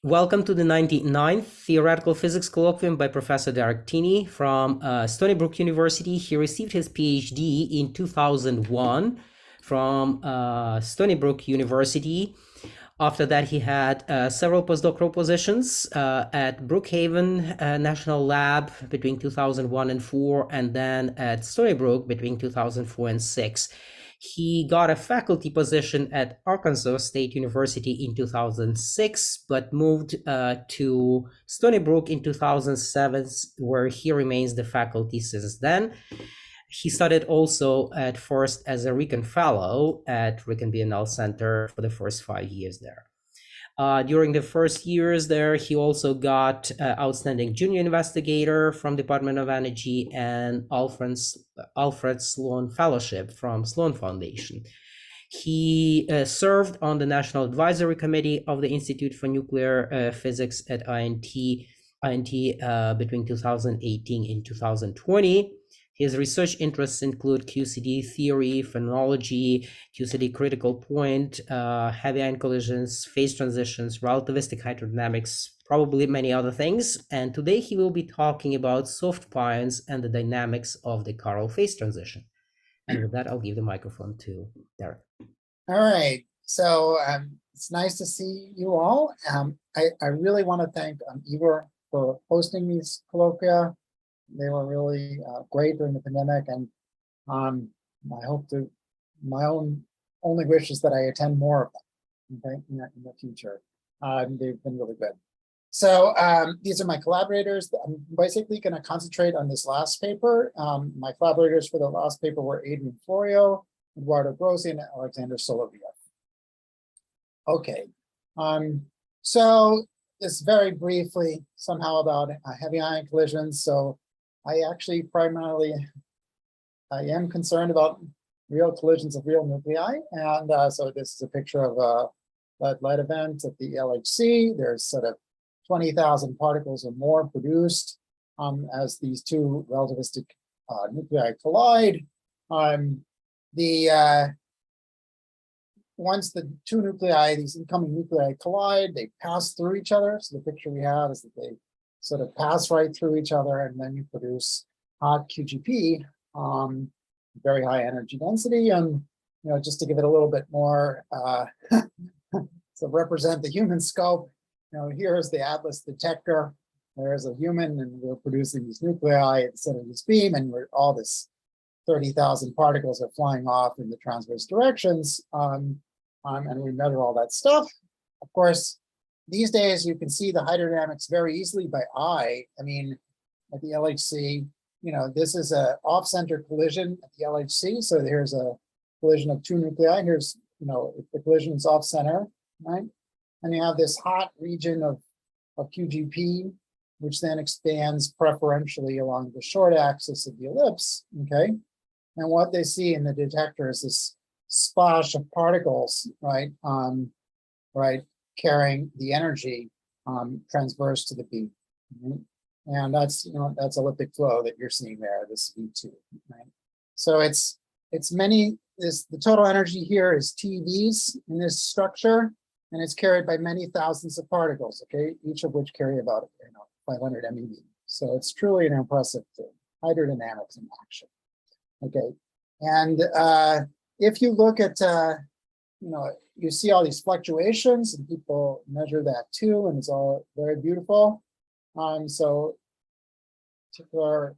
Welcome to the 99th Theoretical Physics Colloquium by Professor Teaney from Stony Brook University. He received his PhD in 2001 from Stony Brook University. After that, he had several postdoctoral positions at Brookhaven National Lab between 2001 and 4, and then at Stony Brook between 2004 and 6. He got a faculty position at Arkansas State University in 2006, but moved to Stony Brook in 2007, where he remains the faculty since then. He studied also at first as a Riken Fellow at Riken Biennale Center for the first 5 years there. During the first years there, he also got Outstanding Junior Investigator from Department of Energy and Alfred Sloan Fellowship from Sloan Foundation. He served on the National Advisory Committee of the Institute for Nuclear Physics at INT between 2018 and 2020. His research interests include QCD theory, phenomenology, QCD critical point, heavy ion collisions, phase transitions, relativistic hydrodynamics, probably many other things. And today he will be talking about soft pions and the dynamics of the chiral phase transition. And with that, I'll give the microphone to Derek. All right. So it's nice to see you all. I really want to thank Igor for hosting these colloquia. They were really great during the pandemic, and I hope to. My only wish is that I attend more of them, okay, in the future. They've been really good. So these are my collaborators. I'm basically going to concentrate on this last paper. My collaborators for the last paper were Adrian Florio, Eduardo Grossi, and Alexander Soloviev. Okay, so just very briefly, somehow about heavy ion collisions. So I actually primarily, I am concerned about real collisions of real nuclei. And so this is a picture of a lead-lead event at the LHC. There's sort of 20,000 particles or more produced as these two relativistic nuclei collide. Once the two nuclei, these incoming nuclei collide, they pass through each other. So the picture we have is that they sort of pass right through each other, and then you produce hot QGP, very high energy density. And just to give it a little bit more, so represent the human scope. Here's the Atlas detector. There's a human, and we're producing these nuclei instead of this beam, and all this 30,000 particles are flying off in the transverse directions, and we measure all that stuff. Of course, these days you can see the hydrodynamics very easily by eye. I mean, at the LHC, this is an off-center collision at the LHC. So here's a collision of two nuclei. Here's, if the collision is off-center, right? And you have this hot region of QGP, which then expands preferentially along the short axis of the ellipse, okay? And what they see in the detector is this splash of particles, right? Right, carrying the energy transverse to the beam. Right? And that's, that's elliptic flow that you're seeing there, this V2, right? So it's the total energy here is TeVs in this structure, and it's carried by many thousands of particles, okay? Each of which carry about 500 MeV. So it's truly an impressive thing. Hydrodynamics in action. Okay, and if you look at, you see all these fluctuations, and people measure that too, and it's all very beautiful. So particular,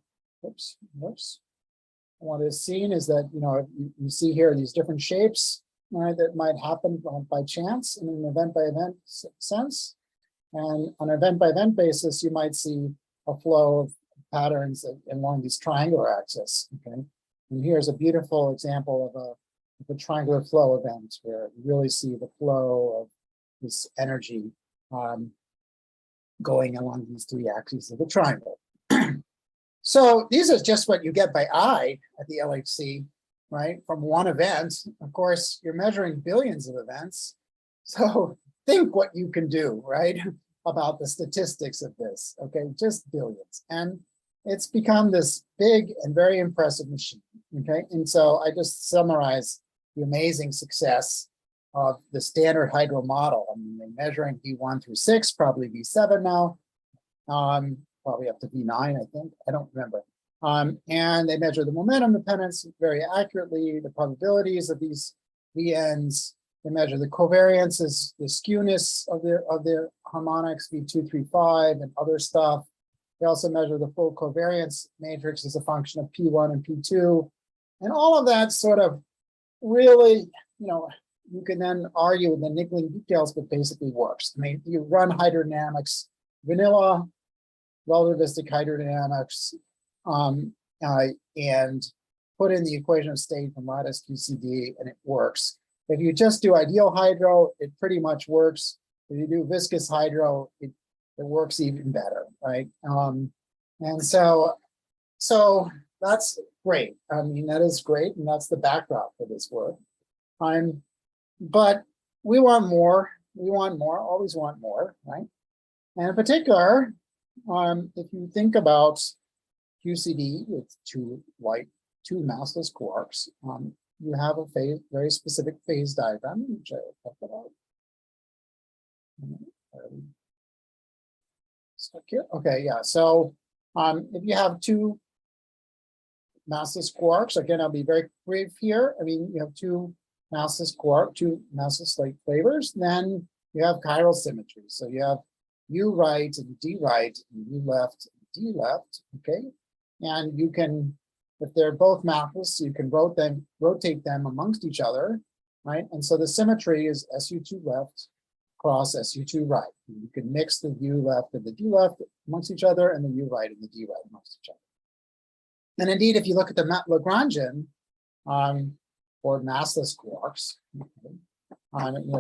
what is seen is that, you see here these different shapes, right, that might happen by chance in an event-by-event sense. And on an event-by-event basis, you might see a flow of patterns along these triangular axis, okay? And here's a beautiful example of a triangular flow event where you really see the flow of this energy going along these three axes of the triangle. So these are just what you get by eye at the LHC, right? From one event. Of course, you're measuring billions of events. So think what you can do, right? About the statistics of this, okay? Just billions. And it's become this big and very impressive machine, okay? And so I just summarize the amazing success of the standard hydro model. I mean, they're measuring V1 through 6, probably V7 now, probably up to V9, I think. I don't remember. And they measure the momentum dependence very accurately, the probabilities of these VNs. They measure the covariances, the skewness of the harmonics, V2, 3, 5, and other stuff. They also measure the full covariance matrix as a function of P1 and P2. And all of that sort of really, you can then argue with the niggling details, but basically works. I mean, you run hydrodynamics, vanilla, relativistic hydrodynamics, and put in the equation of state from Lattice QCD, and it works. If you just do ideal hydro, it pretty much works. If you do viscous hydro, it works even better, right? And so that's great. I mean, that is great, and that's the backdrop for this work. But we want more. We want more. Always want more, right? And in particular, if you think about QCD with two massless quarks, you have a very specific phase diagram, which I will talk about. Stuck here. Okay, yeah. So if you have two massless quarks, again, I'll be very brief here. I mean, you have two massless like flavors, then you have chiral symmetry. So you have U right and D right, and U left and D left. Okay, and you can, if they're both massless, you can rotate them amongst each other, right? And so the symmetry is SU2 left cross SU2 right. You can mix the U left and the D left amongst each other, and the U right and the D right amongst each other. And indeed, if you look at the Lagrangian or massless quarks, okay,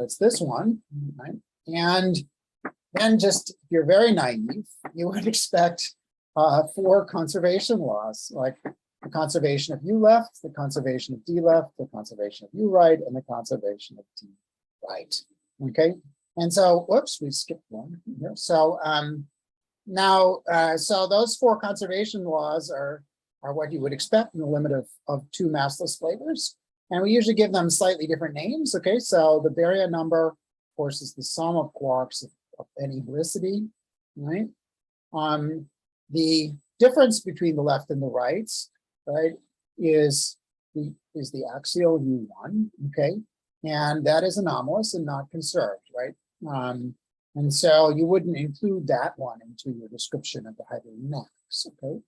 it's this one, right? And then just, if you're very naive, you would expect 4 conservation laws, like the conservation of U left, the conservation of D left, the conservation of U right, and the conservation of D right. Okay, and so, whoops, we skipped one here. So so those 4 conservation laws are what you would expect in the limit of 2 massless flavors. And we usually give them slightly different names. Okay, so the baryon number, of course, is the sum of quarks of any helicity, right? The difference between the left and the right, right, is the axial U1, okay? And that is anomalous and not conserved, right? And so you wouldn't include that one into your description of the hydrodynamics, okay?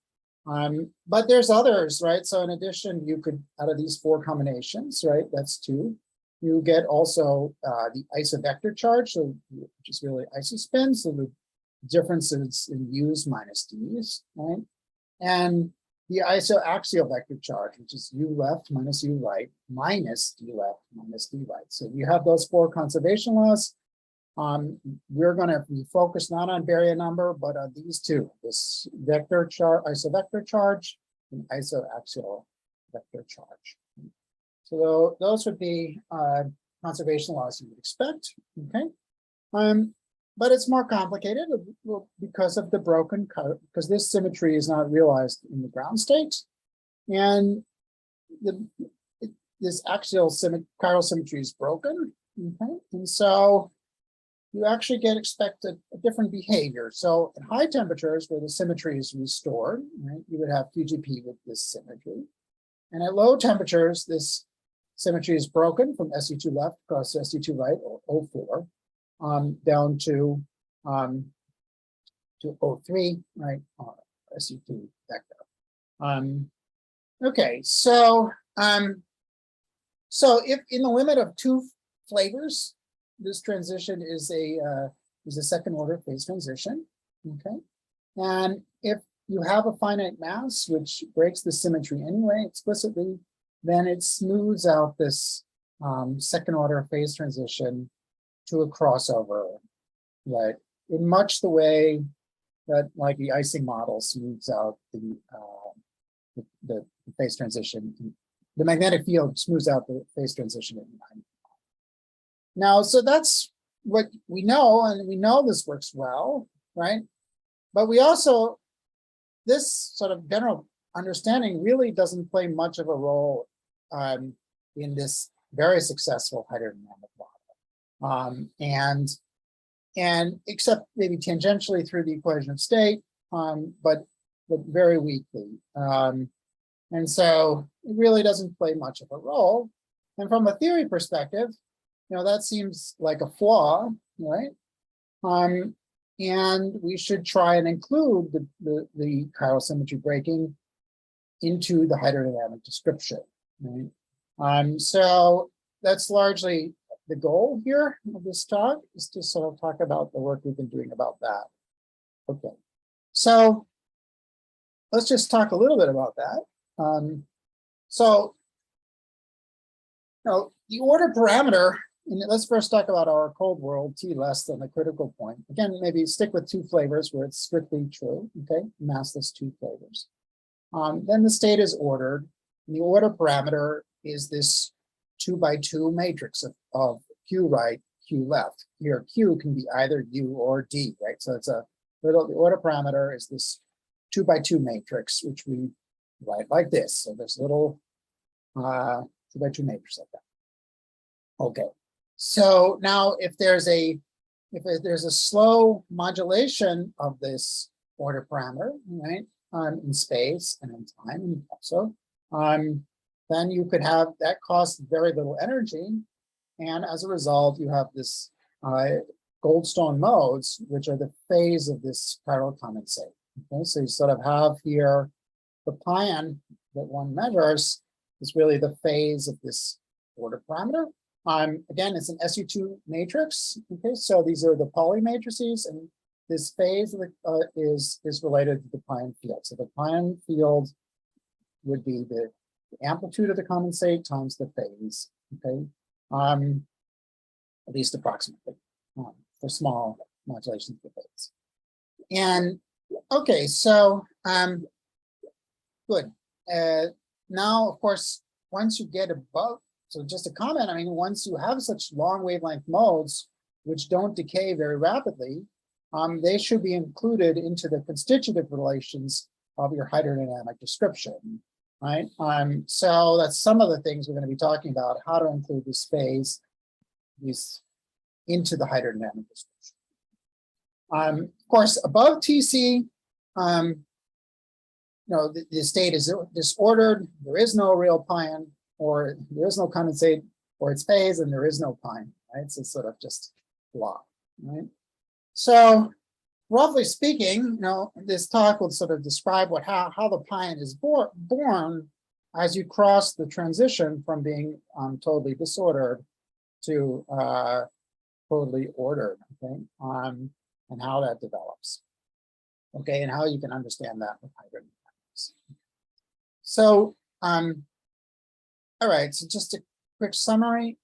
But there's others, right? So in addition, you could, out of these 4 combinations, right, that's 2, you get also the isovector charge, so which is really isospin, so the differences in U's minus D's, right? And the isoaxial vector charge, which is U left minus U right, minus D left minus D right. So you have those 4 conservation laws. We're going to be focused not on baryon number, but on these 2, this vector charge, isovector charge, and isoaxial vector charge. So those would be conservation laws you would expect, okay? But it's more complicated because of the broken code, because this symmetry is not realized in the ground state. And this axial chiral symmetry is broken, okay? And so you actually expect a different behavior. So at high temperatures where the symmetry is restored, right, you would have QGP with this symmetry. And at low temperatures, this symmetry is broken from SU2 left across SU2 right, or O4, down to O3, right, SU2 vector. Okay, so if in the limit of 2 flavors, this transition is a second order phase transition, okay? And if you have a finite mass, which breaks the symmetry anyway explicitly, then it smooths out this second order phase transition to a crossover, right? In much the way that like the Ising model smooths out the phase transition. The magnetic field smooths out the phase transition in line. Now, so that's what we know, and we know this works well, right? But we also, this sort of general understanding really doesn't play much of a role in this very successful hydrodynamic model. and except maybe tangentially through the equation of state, but very weakly. And so it really doesn't play much of a role. And from a theory perspective, that seems like a flaw, right? And we should try and include the chiral symmetry breaking into the hydrodynamic description, right? So that's largely the goal here of this talk, is to sort of talk about the work we've been doing about that. Okay, so let's just talk a little bit about that. So, the order parameter, and let's first talk about our cold world, T less than the critical point. Again, maybe stick with two flavors where it's strictly true, okay? Massless two flavors. Then the state is ordered, and the order parameter is this 2 by 2 matrix of Q right, Q left. Here, Q can be either U or D, right? So it's the order parameter is this 2 by 2 matrix, which we write like this. So there's a little 2 by 2 matrix like that. Okay. So now if there's a slow modulation of this order parameter, right, in space and in time, and also, then you could have that cost very little energy, and as a result, you have this Goldstone modes, which are the phase of this chiral condensate. Okay, so you sort of have here the pion that one measures is really the phase of this order parameter. Again, it's an SU2 matrix. Okay, so these are the Pauli matrices, and this phase is related to the Pion field. So the Pion field would be the amplitude of the condensate times the phase. Okay, at least approximately for small modulations of the phase. And okay, so good. Now, of course, once you get above, so just a comment, I mean, once you have such long wavelength modes, which don't decay very rapidly, they should be included into the constitutive relations of your hydrodynamic description, right? So that's some of the things we're going to be talking about, how to include this phase into the hydrodynamic description. Of course, above TC, the state is disordered. There is no real pion, or there is no condensate, or its phase, and there is no pion, right? So it's sort of just blah, right? So roughly speaking, this talk will sort of describe how the pion is born as you cross the transition from being totally disordered to totally ordered, okay? And how that develops, okay, and how you can understand that with hydrodynamics. So, all right, so just a quick summary.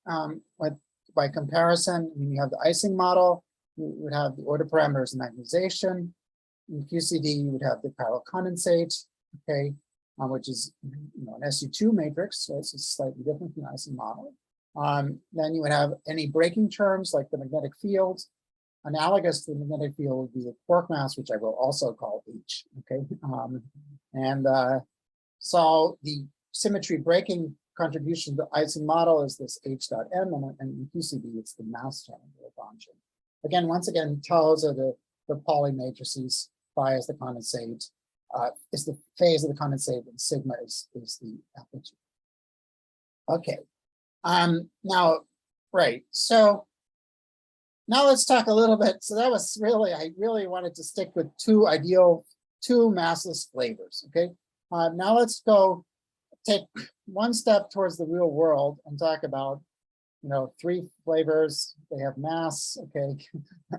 By comparison, I mean, you have the Ising model, you would have the order parameters and magnetization. In QCD, you would have the chiral condensate, okay, which is an SU2 matrix, so it's slightly different from the Ising model. Then you would have any breaking terms like the magnetic field. Analogous to the magnetic field would be the quark mass, which I will also call H, okay? So the symmetry breaking contribution to the Ising model is this H dot M, and in QCD, it's the mass channel function. Again, once again, taus are the Pauli matrices, phi is the condensate, is the phase of the condensate, and sigma is the amplitude. Okay. Now, right, so now let's talk a little bit. So that was really, I really wanted to stick with two massless flavors, okay? Now let's go take one step towards the real world and talk about, 3 flavors, they have mass, okay?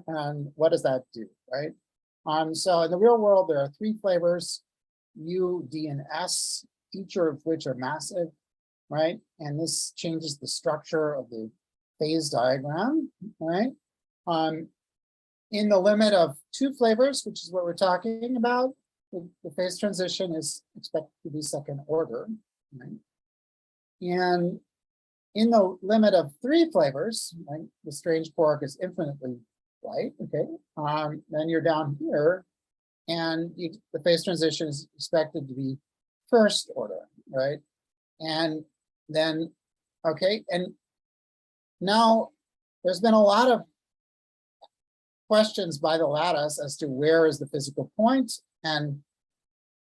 And what does that do, right? So in the real world, there are 3 flavors, U, D, and S, each of which are massive, right? And this changes the structure of the phase diagram, right? In the limit of 2 flavors, which is what we're talking about, the phase transition is expected to be second order, right? And in the limit of 3 flavors, right, the strange quark is infinitely light, okay? Then you're down here, and the phase transition is expected to be first order, right? And then, okay, and now there's been a lot of questions by the lattice as to where is the physical point, and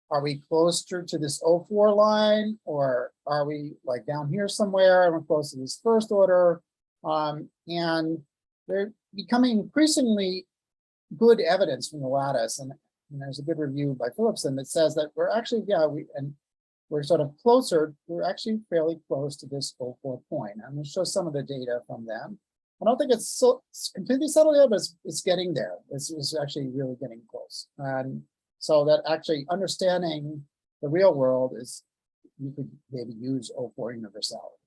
are we closer to this O4 line, or are we like down here somewhere and we're close to this first order? And they're becoming increasingly good evidence from the lattice. And there's a good review by Phillipson that says that we're actually, we're sort of closer, we're actually fairly close to this O4 point. I'm going to show some of the data from them. I don't think it's completely settled yet, but it's getting there. It's actually really getting close. And so that actually understanding the real world is, you could maybe use O4 universality.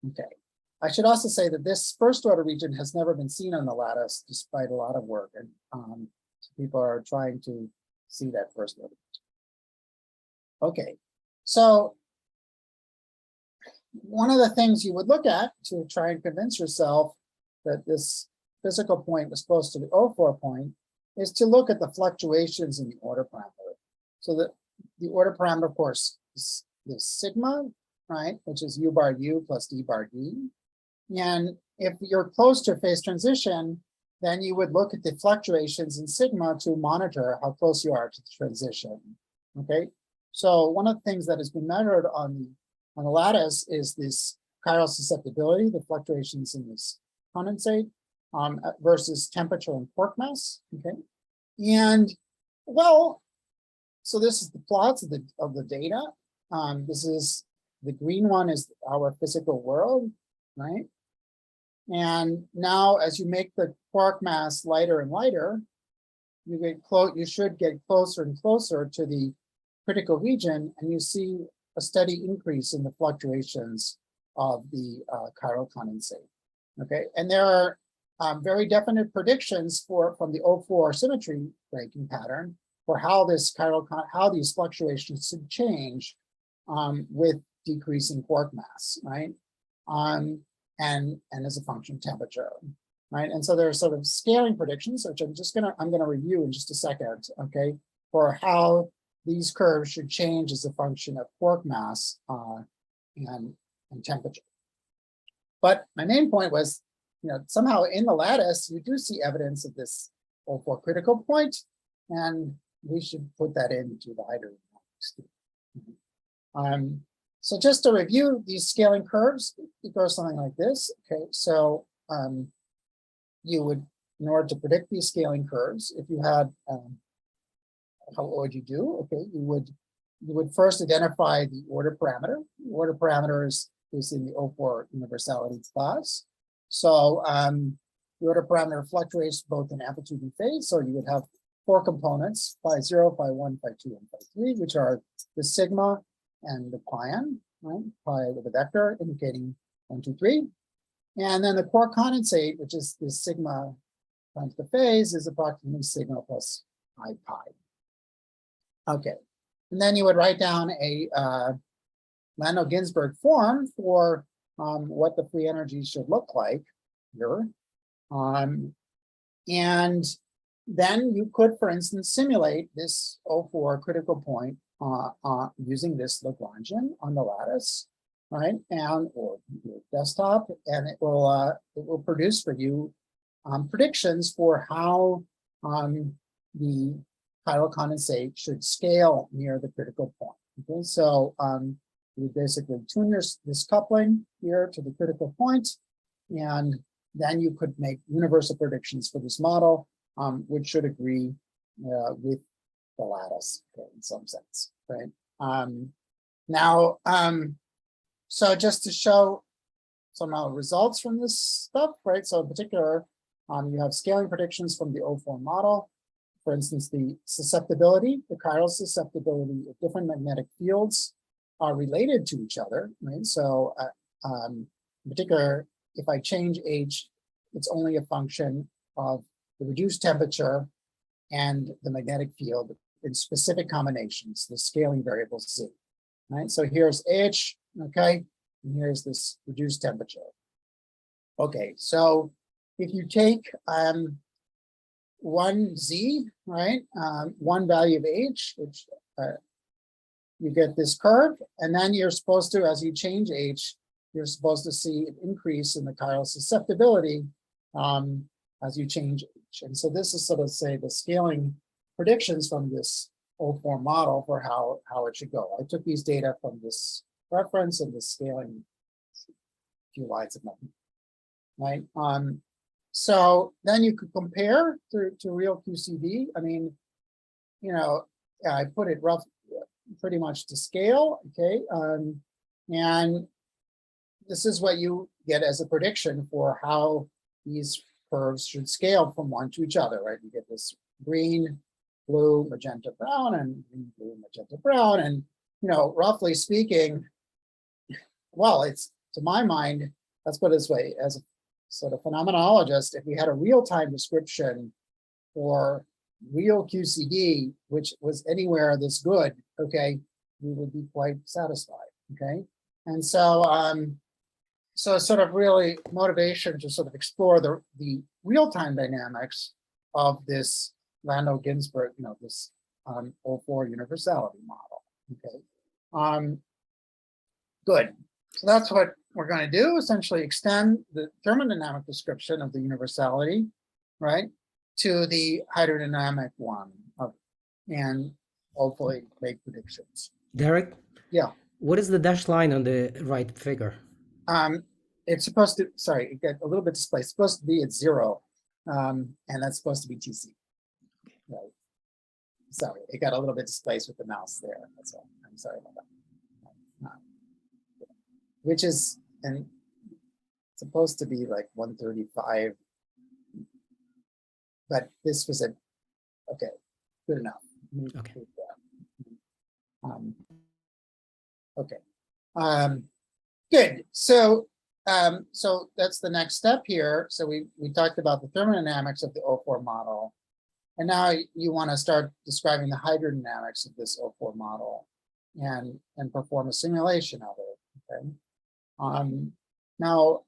Okay. I should also say that this first order region has never been seen on the lattice, despite a lot of work. And so people are trying to see that first order region. Okay. So one of the things you would look at to try and convince yourself that this physical point was close to the O4 point is to look at the fluctuations in the order parameter. So that the order parameter, of course, is the sigma, right, which is u bar u plus d bar d. And if you're close to phase transition, then you would look at the fluctuations in sigma to monitor how close you are to the transition. Okay, so one of the things that has been measured on the lattice is this chiral susceptibility, the fluctuations in this condensate, versus temperature and quark mass. Okay, and well, so this is the plots of the data. This is the green one is our physical world, right? And now, as you make the quark mass lighter and lighter, you should get closer and closer to the critical region, and you see a steady increase in the fluctuations of the chiral condensate. Okay, and there are very definite predictions from the O4 symmetry breaking pattern for how this how these fluctuations should change with decreasing quark mass, right? And as a function of temperature, right? And so there are sort of scaling predictions, which I'm gonna review in just a second, okay, for how these curves should change as a function of quark mass and temperature. But my main point was, somehow in the lattice, you do see evidence of this O4 critical point, and we should put that into the hydrodynamics. So just to review these scaling curves, it goes something like this. Okay, so you would, in order to predict these scaling curves, if you had, what would you do? Okay, you would first identify the order parameter. The order parameter is in the O4 universality class. So the order parameter fluctuates both in amplitude and phase. So you would have 4 components: phi0, phi1, phi2, and phi3, which are the sigma and the pion, right? Pi with a vector indicating 1, 2, 3. And then the quark condensate, which is the sigma times the phase, is approximately sigma plus I pi. Okay, and then you would write down a Landau-Ginzburg form for what the free energy should look like here. And then you could, for instance, simulate this O4 critical point using this Lagrangian on the lattice, right? Or your desktop, and it will produce for you predictions for how the chiral condensate should scale near the critical point. Okay, so you basically tune this coupling here to the critical point, and then you could make universal predictions for this model, which should agree with the lattice, okay, in some sense, right? So just to show some results from this stuff, right? So in particular, you have scaling predictions from the O4 model. For instance, the susceptibility, the chiral susceptibility of different magnetic fields are related to each other, right? So in particular, if I change H, it's only a function of the reduced temperature and the magnetic field in specific combinations, the scaling variable Z, right? So here's H, okay, and here's this reduced temperature. Okay, so if you take one Z, right, one value of H, which you get this curve, and then you're supposed to, as you change H, you're supposed to see an increase in the chiral susceptibility as you change H. And so this is sort of, say, the scaling predictions from this O4 model for how it should go. I took these data from this reference and the scaling, a few lines of nothing, right? So then you could compare to real QCD. I mean, you know, I put it pretty much to scale, okay? And this is what you get as a prediction for how these curves should scale from one to each other, right? You get this green, blue, magenta, brown, and green, blue, magenta, brown. And, you know, roughly speaking, well, it's, to my mind, let's put it this way, as a sort of phenomenologist, if we had a real-time description for real QCD, which was anywhere this good, okay, we would be quite satisfied, okay? And so, so sort of really motivation to sort of explore the real-time dynamics of this Landau-Ginzburg, you know, this O4 universality model, okay? Good. So that's what we're going to do, essentially extend the thermodynamic description of the universality, right, to the hydrodynamic one, and hopefully make predictions. Derek? Yeah. What is the dashed line on the right figure? It's supposed to, sorry, it got a little bit displaced. It's supposed to be at 0, and that's supposed to be TC. Right. Sorry, it got a little bit displaced with the mouse there. That's all. I'm sorry about that. Which is, and supposed to be like 135, but this was a, okay, good enough. Okay. Okay. Good. So, so that's the next step here. So we talked about the thermodynamics of the O4 model, and now you want to start describing the hydrodynamics of this O4 model, and perform a simulation of it. Okay. Now,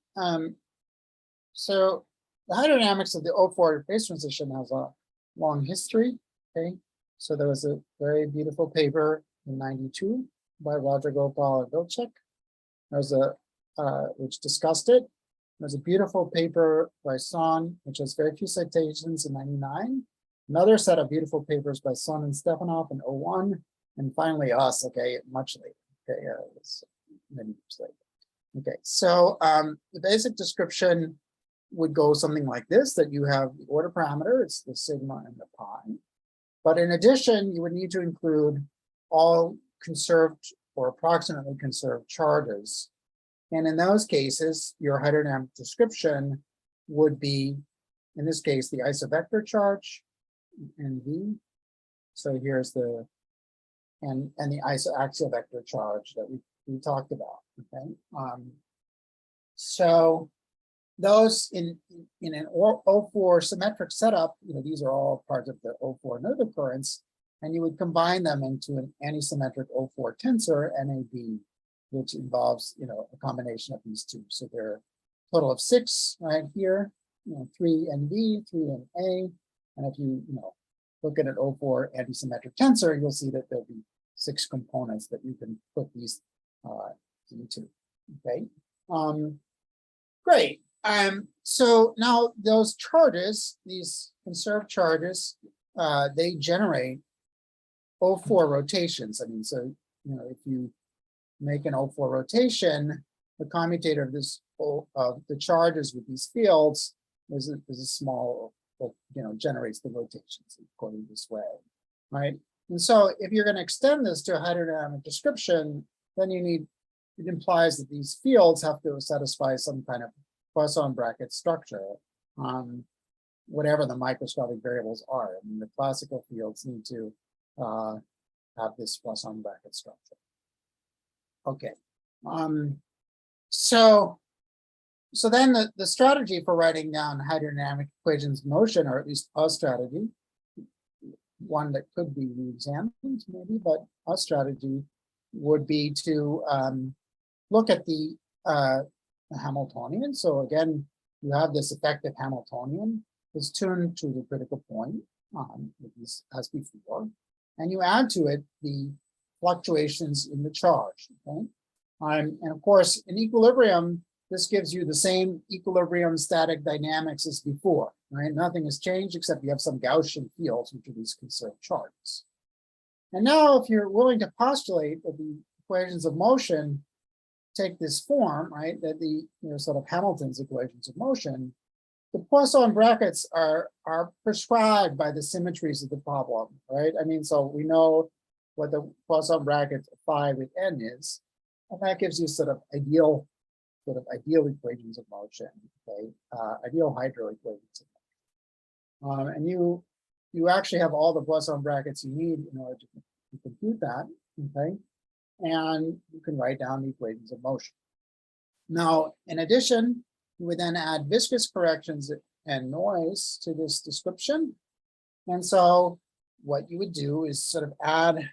so the hydrodynamics of the O4 phase transition has a long history. Okay. So there was a very beautiful paper in '92 by Roger Gopal and Vilcek. There's a which discussed it. There's a beautiful paper by Son, which has very few citations, in '99. Another set of beautiful papers by Son and Stepanov in '01, and finally us. Okay, much later. Okay, it was many years later. Okay, so the basic description would go something like this: that you have the order parameter, it's the sigma and the pi. But in addition, you would need to include all conserved or approximately conserved charges. And in those cases, your hydrodynamic description would be, in this case, the isovector charge, NV. So here's the, and the isoaxial vector charge that we talked about, okay? So those in an O4 symmetric setup, you know, these are all parts of the O4 node occurrence, and you would combine them into an antisymmetric O4 tensor, NAB, which involves, you know, a combination of these two. So there are a total of 6 right here, you know, 3 NV, 3 NA, and if you look at an O4 antisymmetric tensor, you'll see that there'll be 6 components that you can put these into. Okay, great. So now those charges, these conserved charges, they generate O4 rotations. I mean, so if you make an O4 rotation, the commutator of this of the charges with these fields is a small, generates the rotations according to this way, right? And so if you're going to extend this to a hydrodynamic description, then you need, it implies that these fields have to satisfy some kind of Poisson bracket structure, whatever the microscopic variables are. I mean, the classical fields need to have this Poisson bracket structure. Okay. So then the strategy for writing down hydrodynamic equations of motion, or at least a strategy, one that could be re-examined maybe, but a strategy would be to look at the Hamiltonian. So again, you have this effective Hamiltonian is tuned to the critical point, as before, and you add to it the fluctuations in the charge. Okay, And of course, in equilibrium, this gives you the same equilibrium static dynamics as before, right? Nothing has changed except you have some Gaussian fields, which are these conserved charges. And now if you're willing to postulate that the equations of motion take this form, right, that the sort of Hamilton's equations of motion, the Poisson brackets are prescribed by the symmetries of the problem, right? I mean, so we know what the Poisson bracket phi with n is, and that gives you sort of ideal equations of motion, okay, ideal hydro equations of motion. And you actually have all the Poisson brackets you need in order to compute that, okay? And you can write down the equations of motion. Now, in addition, you would then add viscous corrections and noise to this description. And so what you would do is sort of add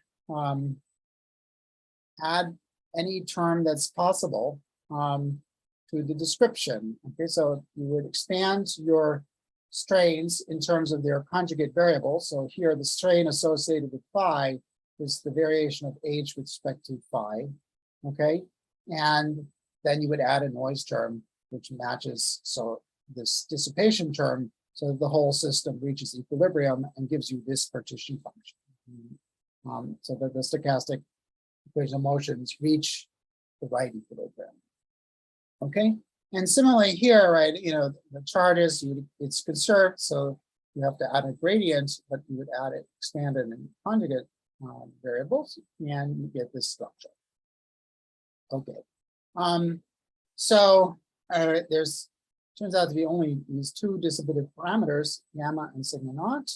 any term that's possible to the description. Okay, so you would expand your strains in terms of their conjugate variables. So here the strain associated with phi is the variation of h with respect to phi. Okay, and then you would add a noise term which matches so this dissipation term, so that the whole system reaches equilibrium and gives you this partition function. So that the stochastic equation of motions reach the right equilibrium. Okay, and similarly here, right? The chart is it's conserved, so you have to add a gradient, but you would add it expanded and conjugate variables, and you get this structure. Okay, so there's turns out to be only these two dissipative parameters, gamma and sigma naught,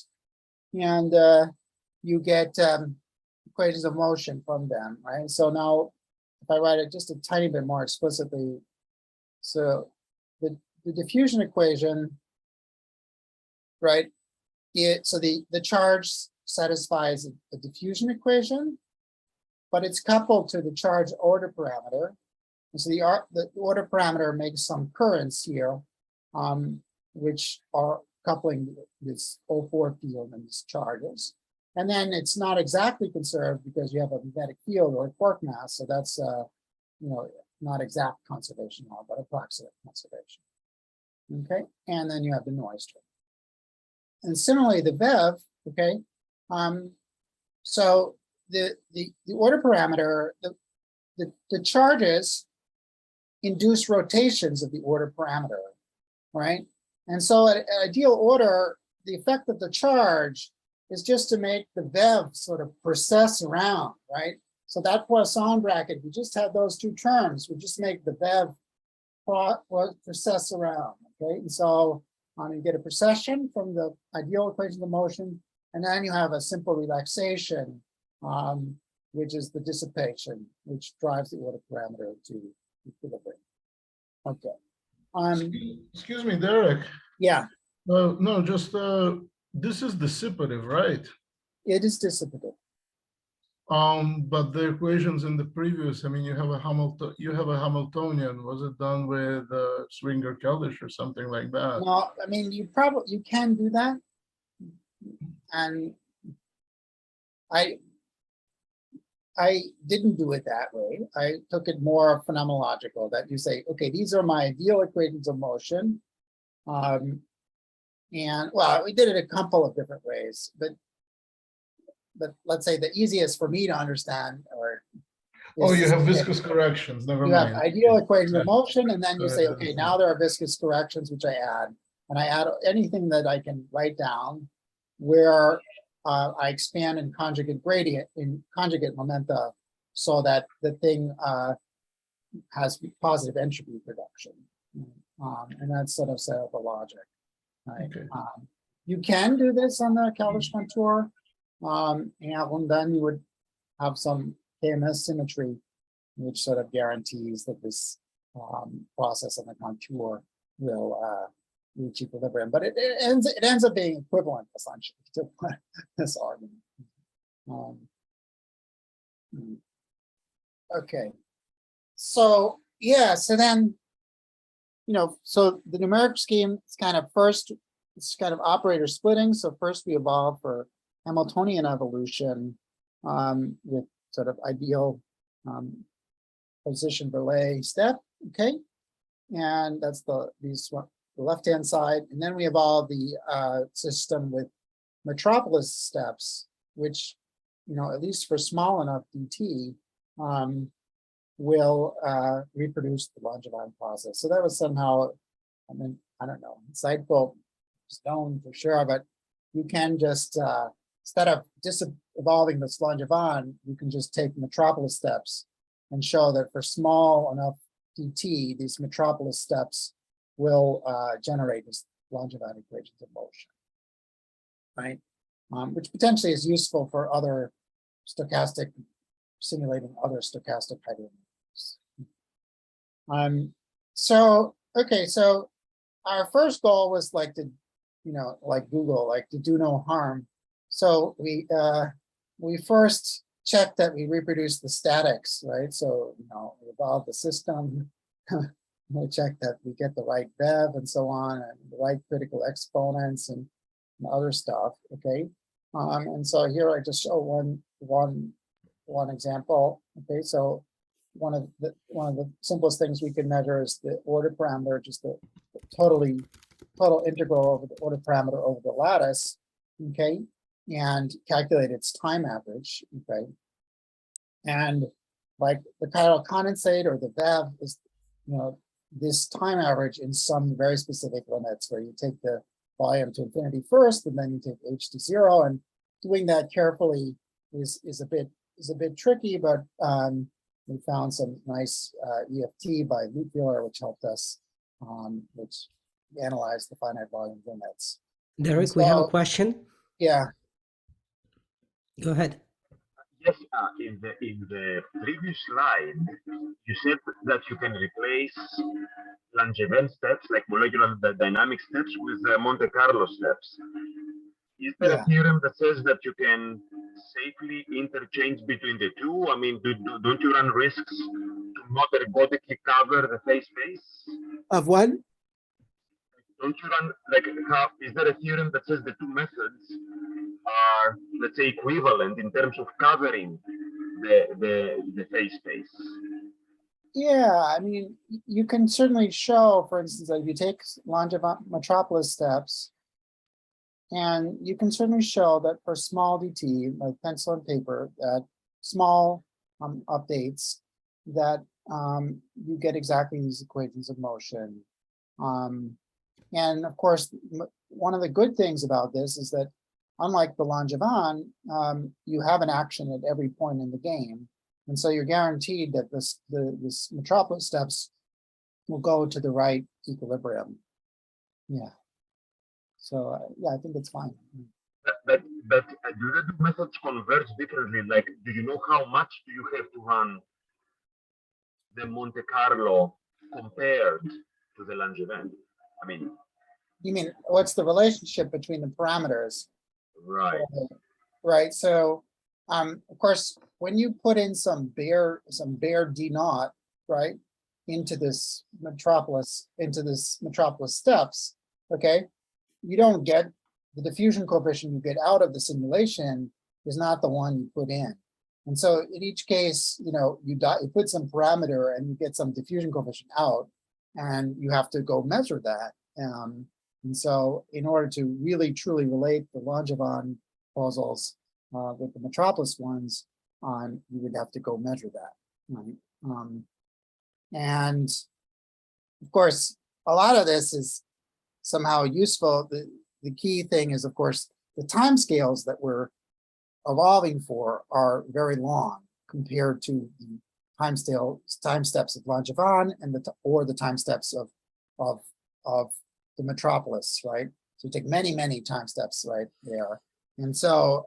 and you get equations of motion from them, right? So now, if I write it just a tiny bit more explicitly, so the diffusion equation, right? So the charge satisfies a diffusion equation, but it's coupled to the charge order parameter. And so the order parameter makes some currents here, which are coupling this O4 field and these charges. And then it's not exactly conserved because you have a magnetic field or a quark mass. So that's not exact conservation law, but approximate conservation. Okay, and then you have the noise term. And similarly, the VEV, okay, so the order parameter, the charges induce rotations of the order parameter, right? And so at ideal order, the effect of the charge is just to make the VEV sort of process around, right? So that Poisson bracket, we just had those two terms, would just make the VEV process around, okay? And so you get a precession from the ideal equation of motion, and then you have a simple relaxation, which is the dissipation, which drives the order parameter to equilibrium. Okay. Excuse me, Derek. Yeah. No, just this is dissipative, right? It is dissipative. But the equations in the previous, I mean, you have a Hamiltonian. Was it done with Swinger-Keldysh or something like that? No, I mean, you can do that, and I didn't do it that way. I took it more phenomenological, that you say, okay, these are my ideal equations of motion. And well, we did it a couple of different ways, but let's say the easiest for me to understand, you have viscous corrections. Never mind. You have ideal equations of motion, and then you say, okay, now there are viscous corrections which I add, and I add anything that I can write down where I expand in conjugate gradient, in conjugate momenta, so that the thing has positive entropy production, and that's sort of set up a logic. Right? Okay. You can do this on the Keldysh contour, and then you would have some KMS symmetry, which sort of guarantees that this process on the contour will reach equilibrium. But it ends up being equivalent, essentially, to this argument. Okay. So yeah, so then, so the numeric scheme is kind of it's kind of operator splitting. So first we evolve for Hamiltonian evolution with sort of ideal position relay step, okay? And that's the left-hand side. And then we have all the system with metropolis steps, which, at least for small enough DT, will reproduce the Langevin process. So that was somehow, I don't know, insightful, known for sure, but you can just, instead of evolving this Langevin, you can just take metropolis steps and show that for small enough DT, these metropolis steps will generate this Langevin equations of motion, right? Which potentially is useful for other simulating other stochastic hydrodynamics. So our first goal was like to, like Google, like to do no harm. So we first checked that we reproduced the statics, right? So, we evolved the system. We check that we get the right Bev and so on, and the right critical exponents and other stuff, okay? And so here I just show one example, okay? So one of the simplest things we can measure is the order parameter, just the total integral over the order parameter over the lattice, okay? And calculate its time average, okay? And like the chiral condensate or the Bev is, this time average in some very specific limits where you take the volume to infinity first, and then you take H to 0, and doing that carefully is a bit tricky, but we found some nice EFT by Lutwiller, which helped us, which analyzed the finite volume limits. Derek, we have a question. Yeah. Go ahead. Yes, in the previous slide, you said that you can replace Langevin steps, like molecular dynamic steps, with Monte Carlo steps. Is there a theorem that says that you can safely interchange between the two? I mean, don't you run risks to not ergodically cover the phase space? Of what? Don't you run, is there a theorem that says the two methods are, let's say, equivalent in terms of covering the phase space? Yeah, I mean, you can certainly show, for instance, that if you take Langevin metropolis steps, and you can certainly show that for small DT, like pencil and paper, that small updates, that you get exactly these equations of motion. And of course, one of the good things about this is that unlike the Langevin, you have an action at every point in the game. And so you're guaranteed that this metropolis steps will go to the right equilibrium. Yeah. So yeah, I think it's fine. But do the two methods converge differently? Like, do you know how much do you have to run the Monte Carlo compared to the Langevin? I mean, you mean what's the relationship between the parameters? Right. Right. So, of course, when you put in some bare D naught, right, into this metropolis steps, okay, you don't get the diffusion coefficient you get out of the simulation is not the one you put in. And so in each case, you put some parameter and you get some diffusion coefficient out, and you have to go measure that. And so in order to really truly relate the Langevin proposals with the metropolis ones, you would have to go measure that, right? And of course, a lot of this is somehow useful. The key thing is, of course, the timescales that we're evolving for are very long compared to the time steps of Langevin and the time steps of the metropolis, right? So you take many time steps right there. And so,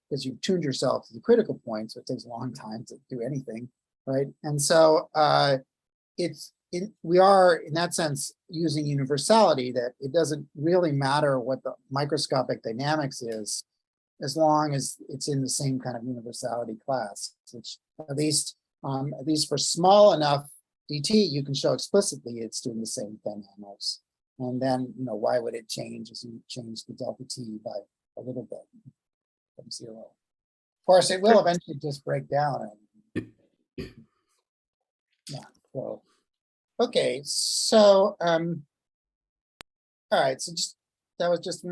because you've tuned yourself to the critical point, so it takes a long time to do anything, right? And so we are, in that sense, using universality, that it doesn't really matter what the microscopic dynamics is, as long as it's in the same kind of universality class, which at least for small enough DT, you can show explicitly it's doing the same thing almost. And then, why would it change as you change the delta T by a little bit from 0? Of course, it will eventually just break down. flow. Okay, so all right, so just that was just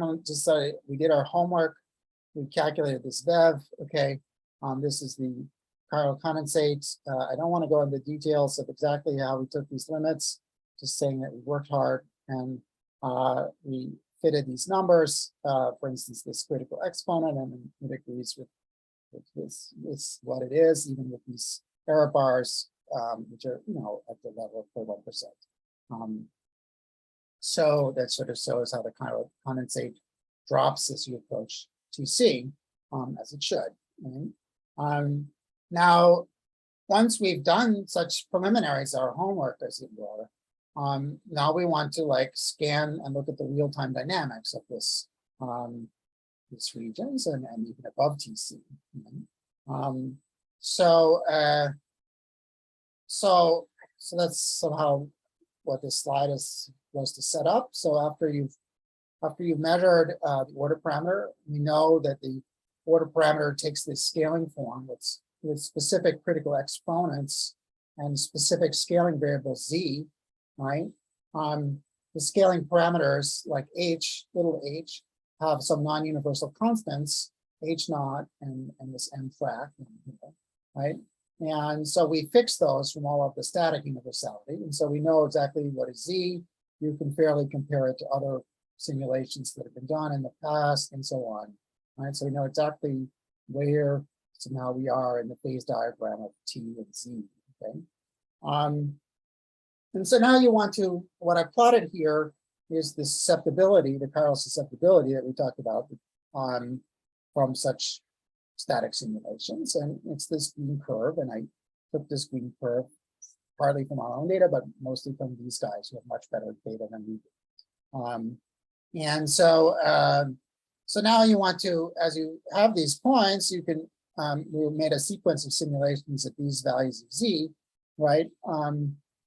we did our homework. We calculated this VEV. Okay, this is the chiral condensate. I don't want to go into details of exactly how we took these limits. Just saying that we worked hard and we fitted these numbers. For instance, this critical exponent, and it agrees with what it is, even with these error bars, which are at the level of 1%. So that sort of shows how the chiral condensate drops as you approach 2C, as it should. Right? Now, once we've done such preliminaries, our homework, as it were, now we want to scan and look at the real-time dynamics of this these regions and even above TC. So that's somehow what this slide is supposed to set up. So after you've measured the order parameter, we know that the order parameter takes this scaling form with specific critical exponents and specific scaling variable z, right? The scaling parameters like h, little h, have some non-universal constants, h naught and this m frac, right? And so we fix those from all of the static universality. And so we know exactly what is z. You can fairly compare it to other simulations that have been done in the past and so on, right? So we know exactly where somehow we are in the phase diagram of t and z, okay? And so now you want to, what I plotted here is the susceptibility, the chiral susceptibility that we talked about from such static simulations. And it's this green curve. And I took this green curve partly from our own data, but mostly from these guys who have much better data than we do. And so, so now you want to, as you have these points, you can, we made a sequence of simulations at these values of z, right?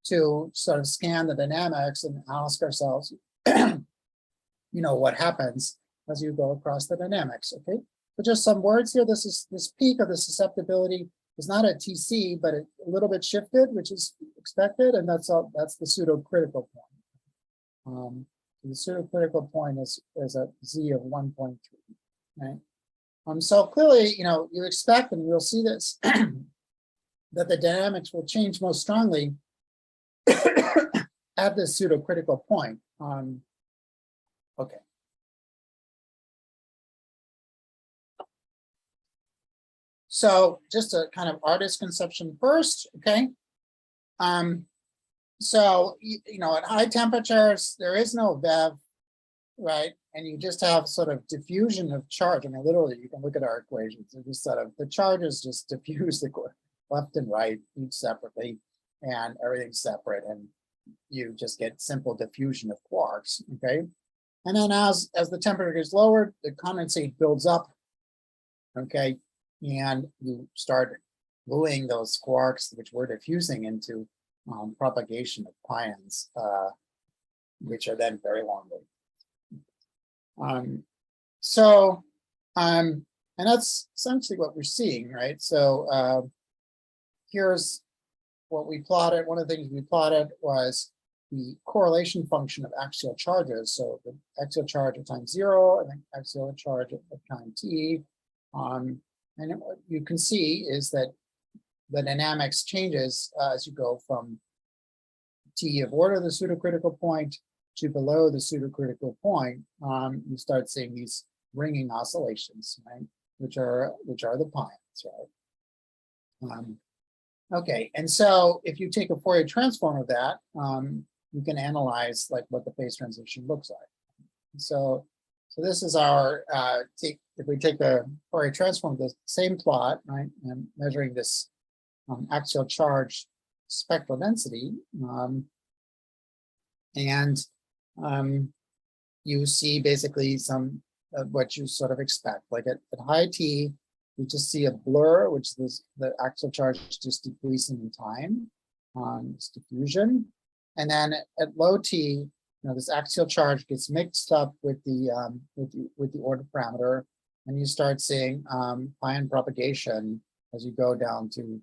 To sort of scan the dynamics and ask ourselves, what happens as you go across the dynamics, okay? So just some words here. This peak of the susceptibility is not at TC, but a little bit shifted, which is expected, and that's the pseudo-critical point. The pseudo-critical point is a z of 1.3, right? So clearly, you expect, and we'll see this, that the dynamics will change most strongly at this pseudo-critical point. Okay. So just a kind of artist conception first, okay? So, at high temperatures, there is no VEV, right? And you just have sort of diffusion of charge. I mean, literally, you can look at our equations. It's just sort of, the charges just diffuse left and right, each separately, and everything's separate. And you just get simple diffusion of quarks, okay? And then as the temperature gets lowered, the condensate builds up, okay? And you start gluing those quarks, which we're diffusing, into propagation of pions, which are then very long lived. And that's essentially what we're seeing, right? So here's what we plotted. One of the things we plotted was the correlation function of axial charges. So the axial charge at time 0, and then axial charge at time t. And what you can see is that the dynamics changes as you go from t of order the pseudocritical point to below the pseudocritical point. You start seeing these ringing oscillations, right? Which are the pions, right? Okay, and so if you take a Fourier transform of that, you can analyze what the phase transition looks like. So this is our, if we take the Fourier transform, the same plot, right, and measuring this axial charge spectral density, and you see basically some of what you sort of expect. Like at high T, you just see a blur, which is the axial charge just decreasing in time, it's diffusion. And then at low T, this axial charge gets mixed up with the order parameter, and you start seeing pion propagation as you go down to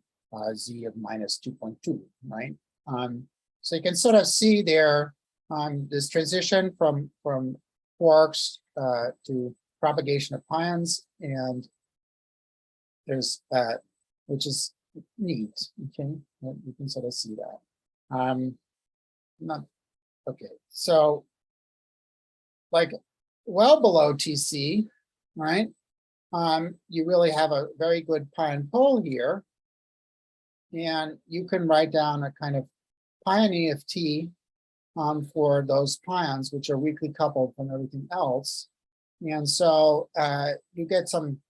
z of -2.2, right? So you can sort of see there this transition from quarks to propagation of pions, and there's which is neat. Okay, you can sort of see that. Not okay. So like well below TC, right? You really have a very good pion pole here, and you can write down a kind of pion EFT for those pions, which are weakly coupled from everything else. And so you get some,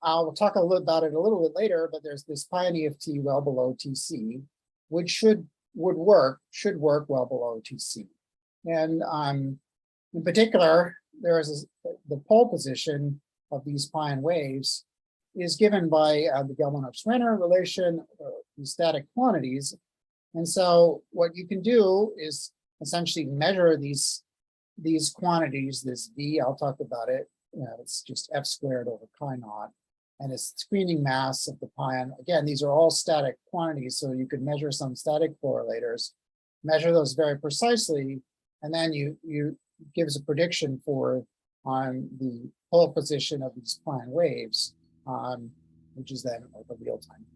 I'll talk a little about it a little bit later, but there's this pion EFT well below TC, which should work well below TC. And in particular, there is the pole position of these pion waves is given by the Gelman-Renner relation, these static quantities. And so what you can do is essentially measure these quantities, this V, I'll talk about it. It's just F squared over chi naught, and it's screening mass of the pion. Again, these are all static quantities, so you could measure some static correlators, measure those very precisely, and then you gives a prediction for the pole position of these pion waves, which is then like a real-time,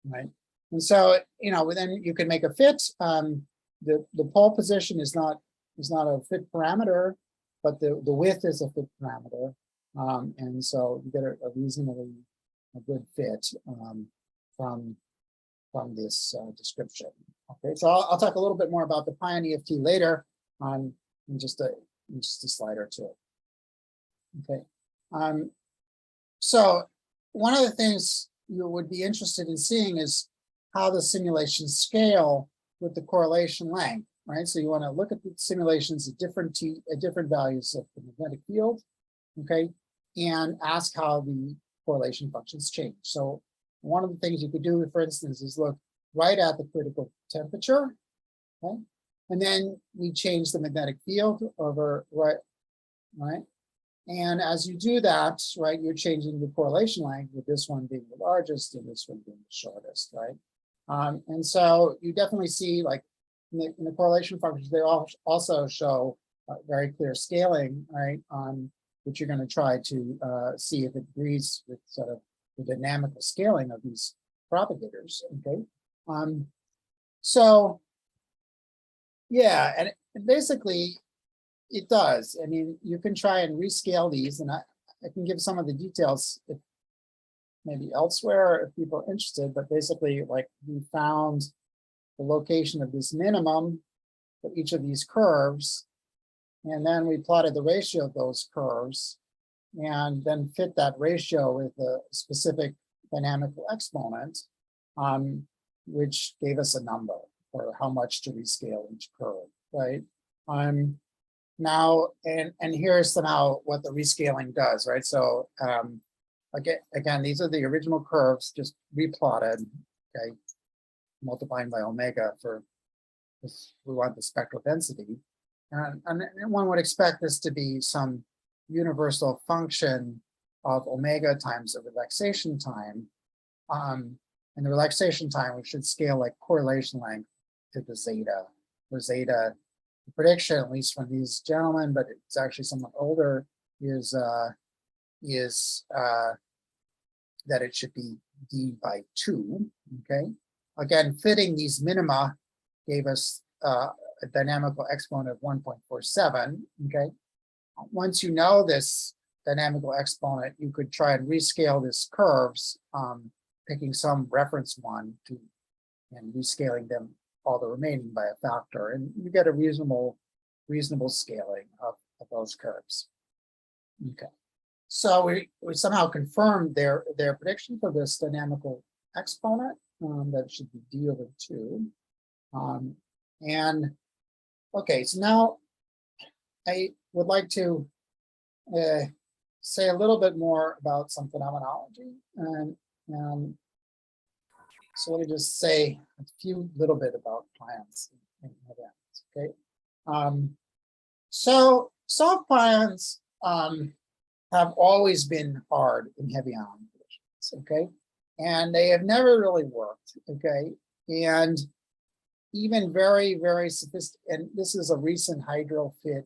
right? And so, then you can make a fit. The pole position is not a fit parameter, but the width is a fit parameter. And so you get a reasonably good fit from this description. Okay, so I'll talk a little bit more about the Pion EFT later in just a slide or two. Okay, so one of the things you would be interested in seeing is how the simulations scale with the correlation length, right? So you want to look at the simulations at different values of the magnetic field, okay, and ask how the correlation functions change. So one of the things you could do, for instance, is look right at the critical temperature, okay, and then we change the magnetic field over right. And as you do that, right, you're changing the correlation length, with this one being the largest and this one being the shortest, right? And so you definitely see, like, in the correlation functions, they also show very clear scaling, right, which you're going to try to see if it agrees with sort of the dynamical scaling of these propagators, okay? So, yeah, and basically, it does. I mean, you can try and rescale these, and I can give some of the details if maybe elsewhere if people are interested, but basically, like, we found the location of this minimum for each of these curves, and then we plotted the ratio of those curves, and then fit that ratio with a specific dynamical exponent, which gave us a number for how much to rescale each curve, right? Now, and here's somehow what the rescaling does, right? So again, these are the original curves just replotted, okay, multiplying by omega for this, we want the spectral density. And one would expect this to be some universal function of omega times the relaxation time. And the relaxation time, we should scale like correlation length to the zeta, where zeta, the prediction, at least from these gentlemen, but it's actually somewhat older, is that it should be d by 2, okay? Again, fitting these minima gave us a dynamical exponent of 1.47, okay? Once you know this dynamical exponent, you could try and rescale these curves, picking some reference one and rescaling them all the remaining by a factor, and you get a reasonable scaling of those curves. Okay, so we somehow confirmed their prediction for this dynamical exponent, that it should be d over 2. And okay, so now I would like to say a little bit more about some phenomenology, and so let me just say a few little bit about pions and events, okay? So soft pions have always been hard in heavy ion collisions, okay? And they have never really worked, okay, And even very, very sophisticated, and this is a recent hydro fit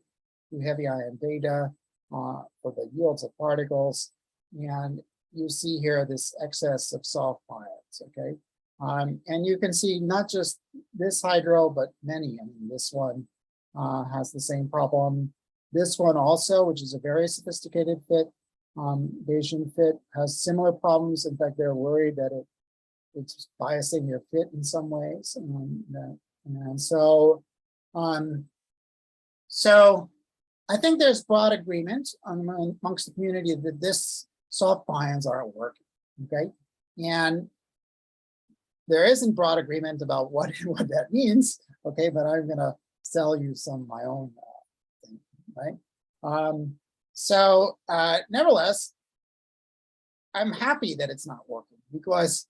to heavy ion data for the yields of particles. And you see here this excess of soft pions, okay? And you can see not just this hydro, but many. I mean, this one has the same problem. This one also, which is a very sophisticated fit, Bayesian fit, has similar problems. In fact, they're worried that it's biasing your fit in some ways. And so I think there's broad agreement amongst the community that this soft pions aren't working, okay? And there isn't broad agreement about what that means, okay? But I'm gonna sell you some of my own thing, right? Nevertheless, I'm happy that it's not working because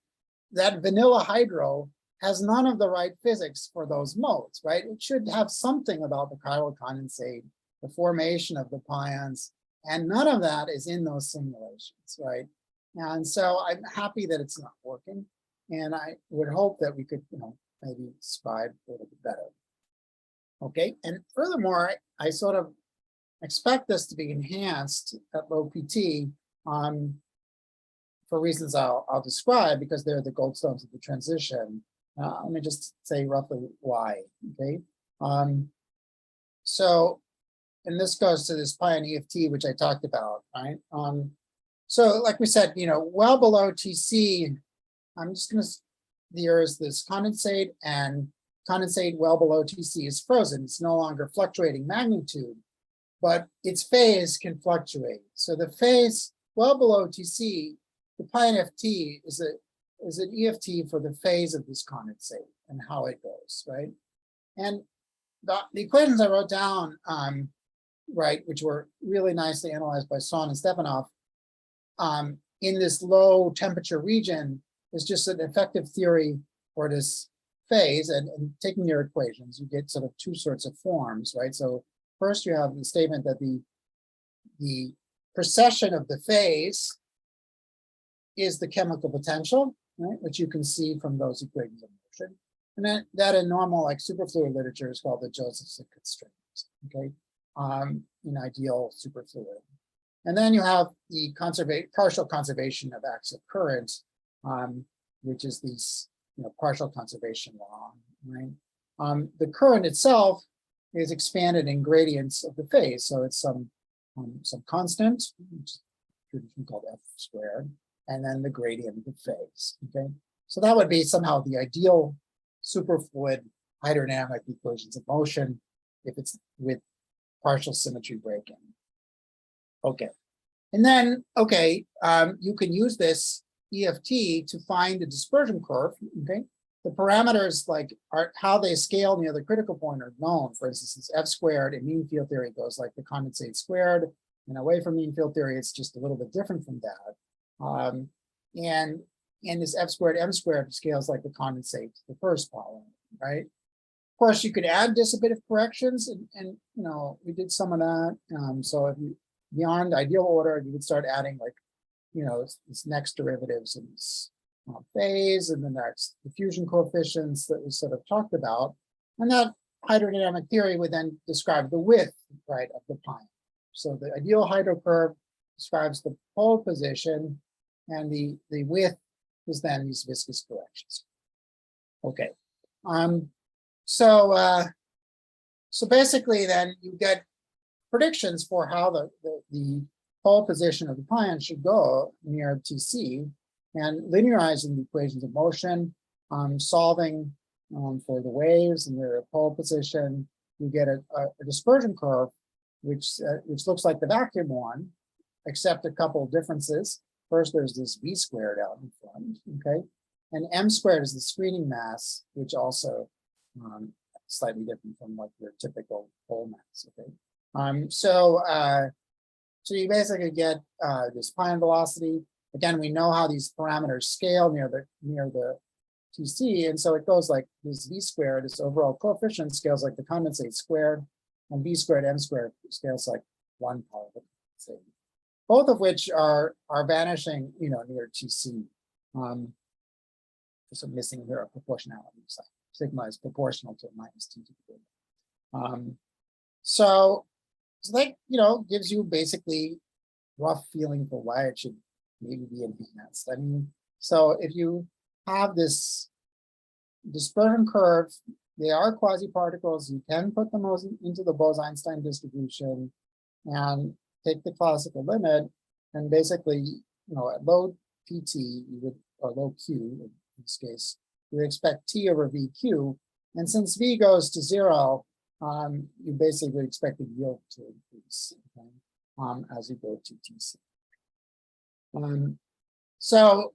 that vanilla hydro has none of the right physics for those modes, right? It should have something about the chiral condensate, the formation of the pions, and none of that is in those simulations, right? And so I'm happy that it's not working, and I would hope that we could, maybe describe a little bit better. Okay, and furthermore, I sort of expect this to be enhanced at low PT for reasons I'll describe, because they're the goldstones of the transition. Let me just say roughly why, okay? And this goes to this Pion EFT, which I talked about, right? So like we said, well below TC, I'm just gonna, there's this condensate, and condensate well below TC is frozen. It's no longer fluctuating magnitude, but its phase can fluctuate. So the phase well below TC, the Pion FT is an EFT for the phase of this condensate and how it goes, right? And the equations I wrote down, right, which were really nicely analyzed by Son and Stepanov, in this low temperature region is just an effective theory for this phase. And taking your equations, you get sort of two sorts of forms, right? So first you have the statement that the precession of the phase is the chemical potential, right, which you can see from those equations of motion. And then that in normal, like superfluid literature, is called the Josephson constraints, okay, in ideal superfluid. And then you have the partial conservation of axial current, which is these partial conservation law, right? The current itself is expanded in gradients of the phase, so it's some constant, which is traditionally called F squared, and then the gradient of the phase, okay? So that would be somehow the ideal superfluid hydrodynamic equations of motion if it's with partial symmetry breaking. Okay, and then, okay, you can use this EFT to find the dispersion curve, okay? The parameters are how they scale near the critical point are known. For instance, it's F squared in mean field theory goes like the condensate squared, and away from mean field theory, it's just a little bit different from that. And this F squared, M squared scales like the condensate, the first polynomial, right? Of course, you could add dissipative corrections, and we did some of that. So if you, beyond ideal order, you would start adding this next derivatives in this phase, and the next diffusion coefficients that we sort of talked about. And that hydrodynamic theory would then describe the width, right, of the pion. So the ideal hydro curve describes the pole position, and the width is then these viscous corrections. Okay. So basically then you get predictions for how the pole position of the pion should go near TC, and linearizing the equations of motion, solving for the waves and their pole position, you get a dispersion curve, which looks like the vacuum one, except a couple of differences. First, there's this V squared out in front, okay? And M squared is the screening mass, which also slightly different from like your typical pole mass, okay? So you basically get this pion velocity. Again, we know how these parameters scale near the TC, and so it goes like this V squared, this overall coefficient scales like the condensate squared, and V squared, M squared scales like one part of the condensate. Both of which are vanishing, near TC for just missing here a proportionality sign. Sigma is proportional to minus t to the third. So that, gives you basically rough feeling for why it should maybe be enhanced. I mean, so if you have this dispersion curve, they are quasi-particles, you can put them into the Bose-Einstein distribution and take the classical limit, and basically, at low pt, you would, or low q in this case, you would expect t over vq, and since v goes to 0, you basically expect the yield to increase, okay, as you go to tc. So,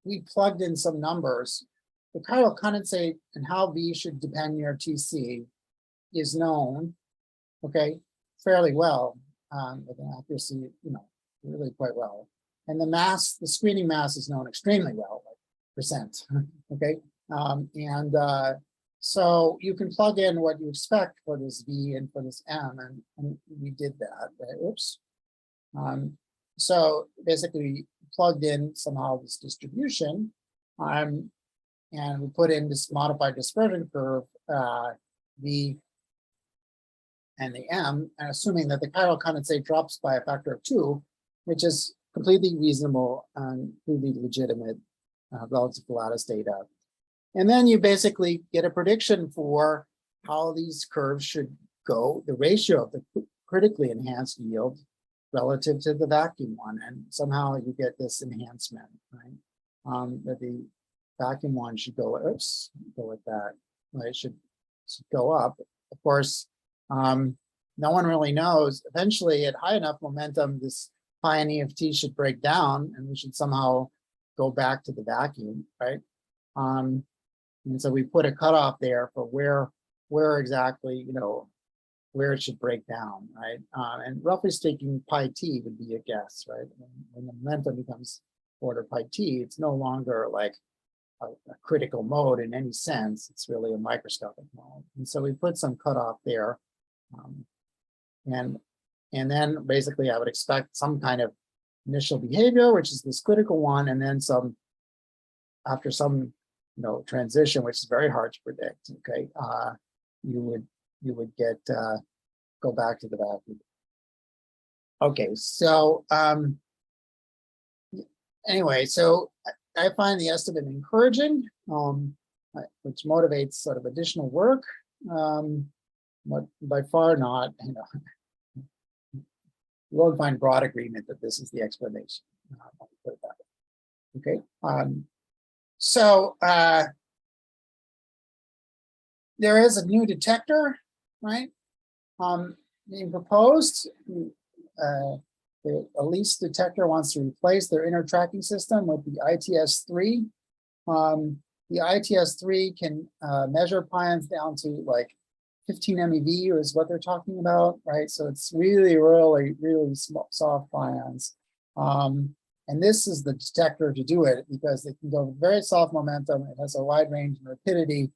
we plugged in some numbers. The chiral condensate and how v should depend near tc is known, okay, fairly well, with an accuracy, really quite well. And the mass, the screening mass is known extremely well, like percent, okay? So you can plug in what you expect for this V and for this M, and we did that, right? Oops. So basically we plugged in somehow this distribution, and we put in this modified dispersion curve, V and the M, and assuming that the chiral condensate drops by a factor of 2, which is completely reasonable and completely legitimate relative to lattice data. And then you basically get a prediction for how these curves should go, the ratio of the critically enhanced yield relative to the vacuum one, and somehow you get this enhancement, right? That the vacuum one should go, go with that, right? It should go up. Of course, no one really knows. Eventually, at high enough momentum, this Pion EFT should break down, and we should somehow go back to the vacuum, right? And so we put a cutoff there for where exactly, where it should break down, right? And roughly speaking, pi t would be a guess, right? When the momentum becomes order pi t, it's no longer like a critical mode in any sense. It's really a microscopic mode. And so we put some cutoff there. And then basically I would expect some kind of initial behavior, which is this critical one, and then some, after some transition, which is very hard to predict, okay, you would get go back to the vacuum. Okay, so anyway, so I find the estimate encouraging, which motivates sort of additional work, but by far not, you won't find broad agreement that this is the explanation. Put it that way. Okay. So there is a new detector, right? Being proposed. The ALICE detector wants to replace their inner tracking system with the ITS-3. The ITS-3 can measure pions down to like 15 MeV is what they're talking about, right? So it's really small, soft pions. And this is the detector to do it because it can go with very soft momentum. It has a wide range in rapidity.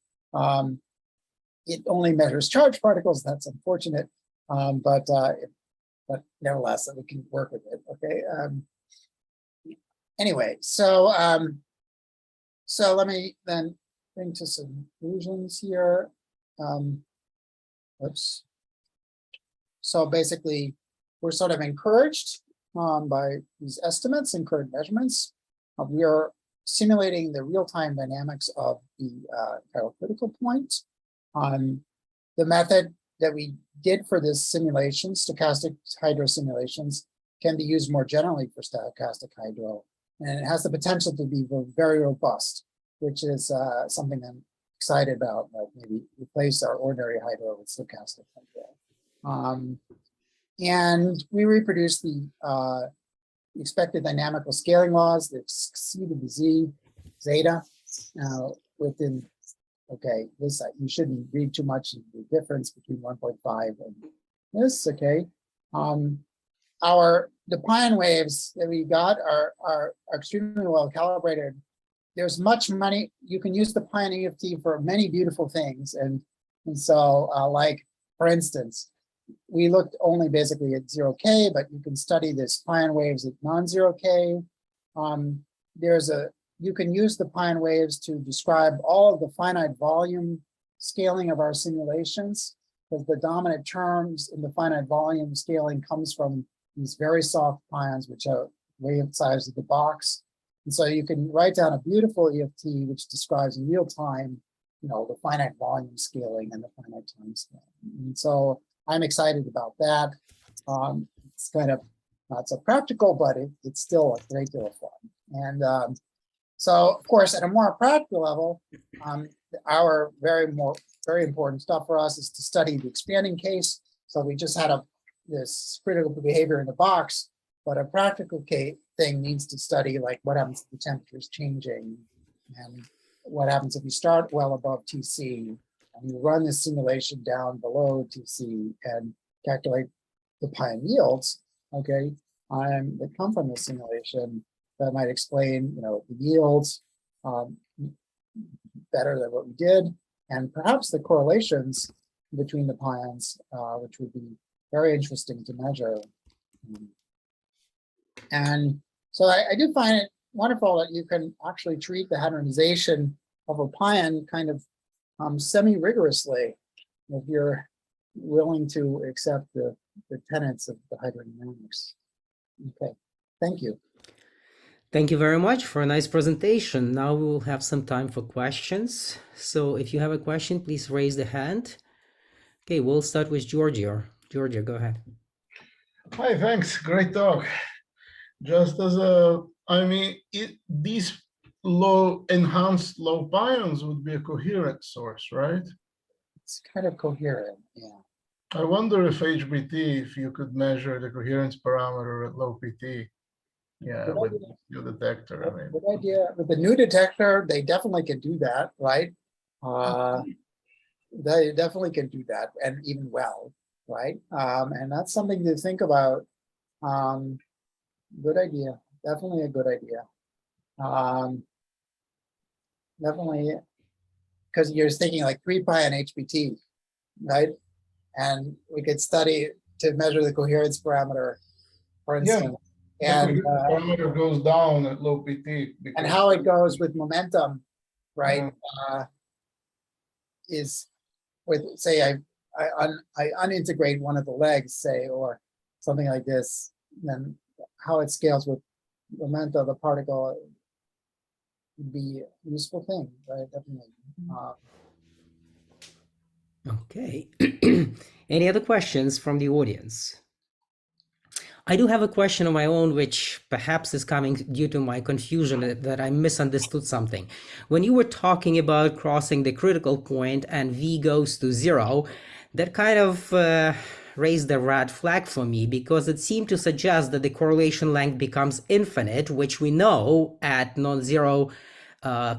It only measures charged particles. That's unfortunate, but nevertheless, we can work with it. Okay. Anyway, so let me then bring to some conclusions here. Oops. So basically, we're sort of encouraged by these estimates and current measurements. We are simulating the real-time dynamics of the chiral critical point. The method that we did for this simulation, stochastic hydro simulations, can be used more generally for stochastic hydro. And it has the potential to be very robust, which is something I'm excited about, like maybe replace our ordinary hydro with stochastic hydro. And we reproduce the expected dynamical scaling laws that c to the z zeta within, okay, this, you shouldn't read too much into the difference between 1.5 and this, okay. The Pion waves that we got are extremely well calibrated. There's much money. You can use the Pion EFT for many beautiful things. And so like, for instance, we looked only basically at 0K, but you can study this Pion waves at non-zero K. You can use the Pion waves to describe all of the finite volume scaling of our simulations, because the dominant terms in the finite volume scaling comes from these very soft pions, which are way inside of the box. And so you can write down a beautiful EFT, which describes in real time, the finite volume scaling and the finite time scaling. And so I'm excited about that. It's kind of not so practical, but it's still a great deal of fun. And so, of course, at a more practical level, our very important stuff for us is to study the expanding case. So we just had this critical behavior in the box, but a practical thing needs to study like what happens if the temperature is changing, and what happens if you start well above TC and you run this simulation down below TC and calculate the Pion yields, okay, that come from the simulation that might explain, the yields better than what we did, and perhaps the correlations between the pions, which would be very interesting to measure. And so I do find it wonderful that you can actually treat the hadronization of a pion kind of semi-rigorously if you're willing to accept the tenets of the hydrodynamics. Okay, thank you. Thank you very much for a nice presentation. Now we will have some time for questions. So if you have a question, please raise the hand. Okay, we'll start with Georgia. Georgia, go ahead. Hi, thanks. Great talk. Just as these enhanced low pions would be a coherent source, right? It's kind of coherent, yeah. I wonder if HBT, if you could measure the coherence parameter at low PT. Yeah, with the new detector. Good idea. With the new detector, they definitely can do that, right? They definitely can do that, and even well, right? And that's something to think about. Good idea. Definitely a good idea. Definitely, because you're thinking like 3 pi on HBT, right? And we could study to measure the coherence parameter, for instance. Yeah. And the parameter goes down at low PT. And how it goes with momentum, right? Is with, say, I unintegrate one of the legs, say, or something like this, then how it scales with momentum of the particle would be a useful thing, right? Definitely. Okay. Any other questions from the audience? I do have a question of my own, which perhaps is coming due to my confusion that I misunderstood something. When you were talking about crossing the critical point and V goes to 0, that kind of raised a red flag for me, because it seemed to suggest that the correlation length becomes infinite, which we know at non-zero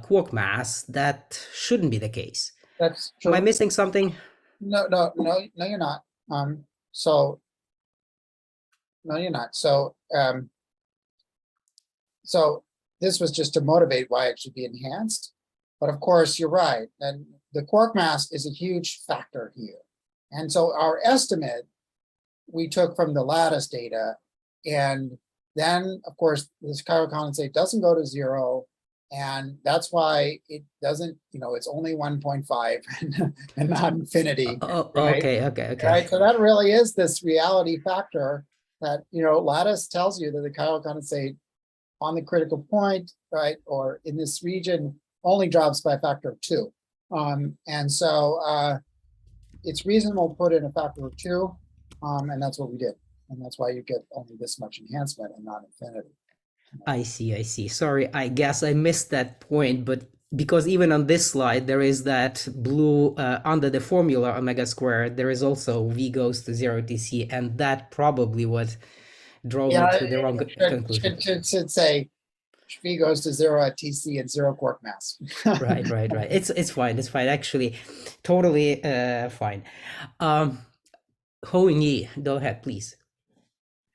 quark mass that shouldn't be the case. That's true. Am I missing something? No, you're not. No, you're not. So this was just to motivate why it should be enhanced. But of course, you're right. And the quark mass is a huge factor here. And so our estimate we took from the Lattice data. And then, of course, this chiral condensate doesn't go to 0. And that's why it doesn't, it's only 1.5 and not infinity. Oh, right? Okay. Right. So that really is this reality factor that, Lattice tells you that the chiral condensate on the critical point, right, or in this region only drops by a factor of 2. And so it's reasonable to put in a factor of 2. And that's what we did. And that's why you get only this much enhancement and not infinity. I see. Sorry, I guess I missed that point, but because even on this slide, there is that blue under the formula omega squared, there is also V goes to 0 TC, and that probably what drove me to the wrong conclusion. Should say V goes to 0 at TC and 0 quark mass. Right. It's fine. Actually, totally fine. Ho Yi, go ahead, please.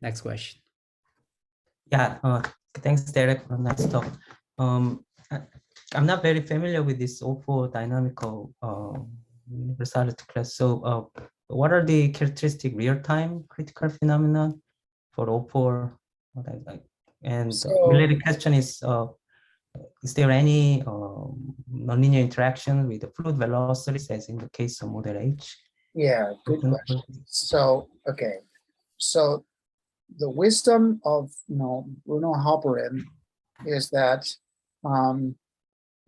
Next question. Yeah, thanks, Derek, for nice talk. I'm not very familiar with this awful dynamical universality class. So what are the characteristic real-time critical phenomena for O4? And the So- related question is there any nonlinear interaction with the fluid velocities as in the case of model H? Yeah, good question. So, okay, so the wisdom of, Bruno Halperin is that,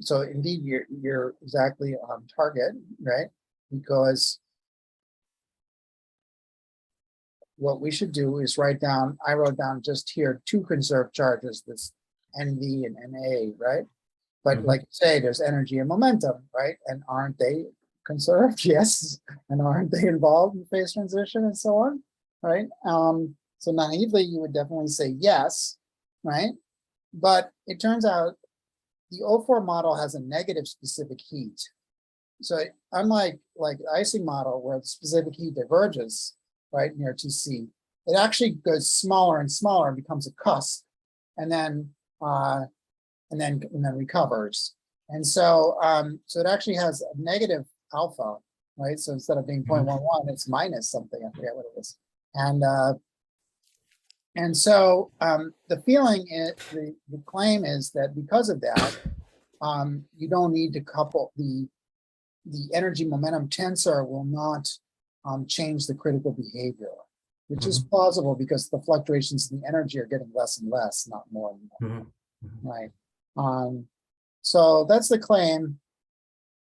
so indeed you're exactly on target, right? Because what we should do is I wrote down just here two conserved charges, this NV and NA, right? But Mhm. like you say, there's energy and momentum, right? And aren't they conserved? Yes. And aren't they involved in phase transition and so on, right? So naively, you would definitely say yes, right? But it turns out the O4 model has a negative specific heat. So unlike the Ising model where the specific heat diverges, right, near TC, it actually goes smaller and smaller and becomes a cusp, and then recovers. And so so it actually has a negative alpha, right? So instead of being 0.11, it's minus something, I forget what it is. And so the feeling is, the claim is that because of that, you don't need to couple the energy momentum tensor will not change the critical behavior, which is plausible because the fluctuations in the energy are getting less and less, not more and more, right? So that's the claim.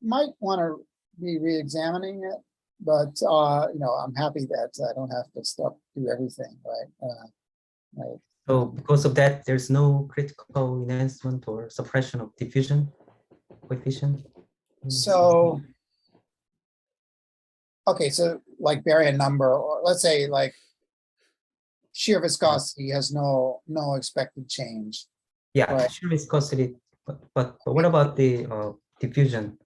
Might want to be re-examining it, but I'm happy that I don't have to do everything, right? Right. So because of that, there's no critical enhancement or suppression of diffusion coefficient. So, okay, so like baryon number, or let's say like shear viscosity has no expected change. Yeah, Right. shear viscosity. But what about the diffusion?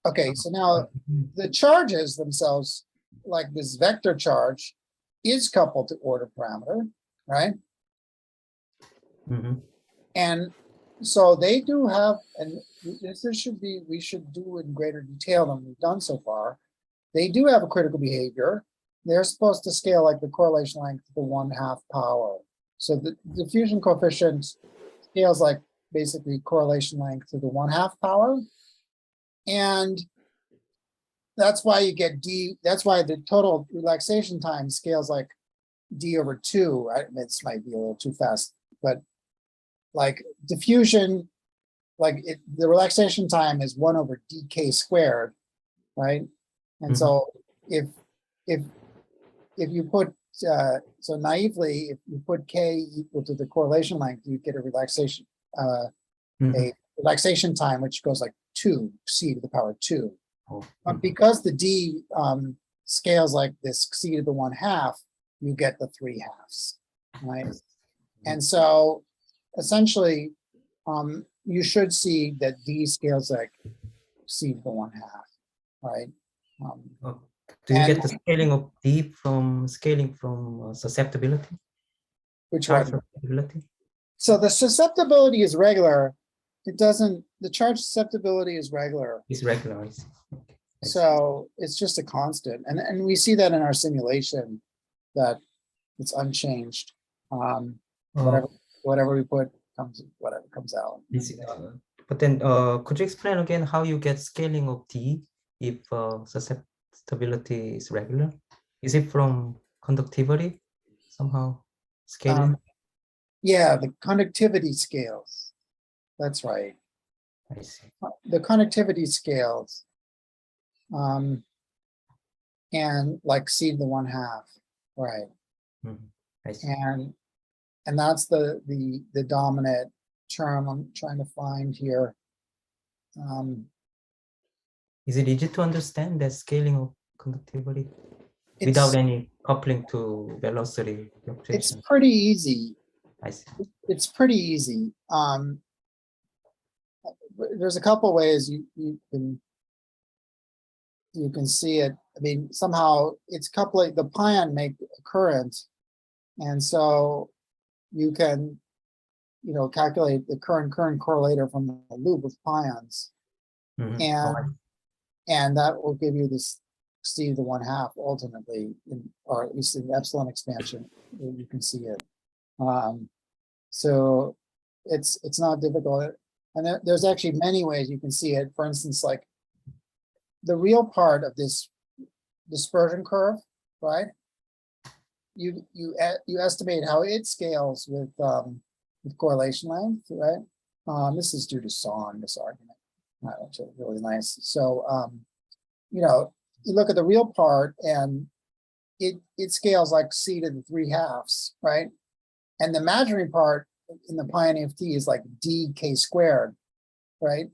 Okay, so now the charges themselves, like this vector charge, is coupled to order parameter, right? And so they do have, and this we should do in greater detail than we've done so far. They do have a critical behavior. They're supposed to scale like the correlation length to the 1/2 power. So the diffusion coefficient scales like basically correlation length to the 1/2 power. And that's why you get D, that's why the total relaxation time scales like D/2. This might be a little too fast, but like diffusion, the relaxation time is 1/dk squared, right? And so if you put so naively, if you put k equal to the correlation length, you get a relaxation time which goes like 2 c to the power 2. But because the d scales like this c to the 1/2, you get the 3/2, right? And so essentially, you should see that d scales like c to the 1/2, right? Do you get the scaling of D from susceptibility? Which Charge one? susceptibility? So the susceptibility is regular. It doesn't, the charge susceptibility is regular. It's regular. I see. Okay. So it's just a constant. And we see that in our simulation that it's unchanged. Whatever we put whatever comes out. But then could you explain again how you get scaling of D if susceptibility is regular? Is it from conductivity somehow scaling? Yeah, the conductivity scales. That's right. I see. The conductivity scales. And like c to the 1/2, right? I see. And that's the dominant term I'm trying to find here. Is it easy to understand that scaling of conductivity without any coupling to velocity fluctuation? It's pretty easy. I see. It's pretty easy. There's a couple ways you can see it. I mean, somehow it's coupling, the pion make a current, and so you can, calculate the current correlator from the loop with pions, and that will give you this c to the 1/2 ultimately, or at least in the epsilon expansion, you can see it. So it's not difficult. And there's actually many ways you can see it. For instance, like the real part of this dispersion curve, right? You estimate how it scales with correlation length, right? This is due to Son, this argument, which is really nice. So you know, you look at the real part and it scales like c to the 3/2, right? And the imaginary part in the Pion EFT is like dk squared, right?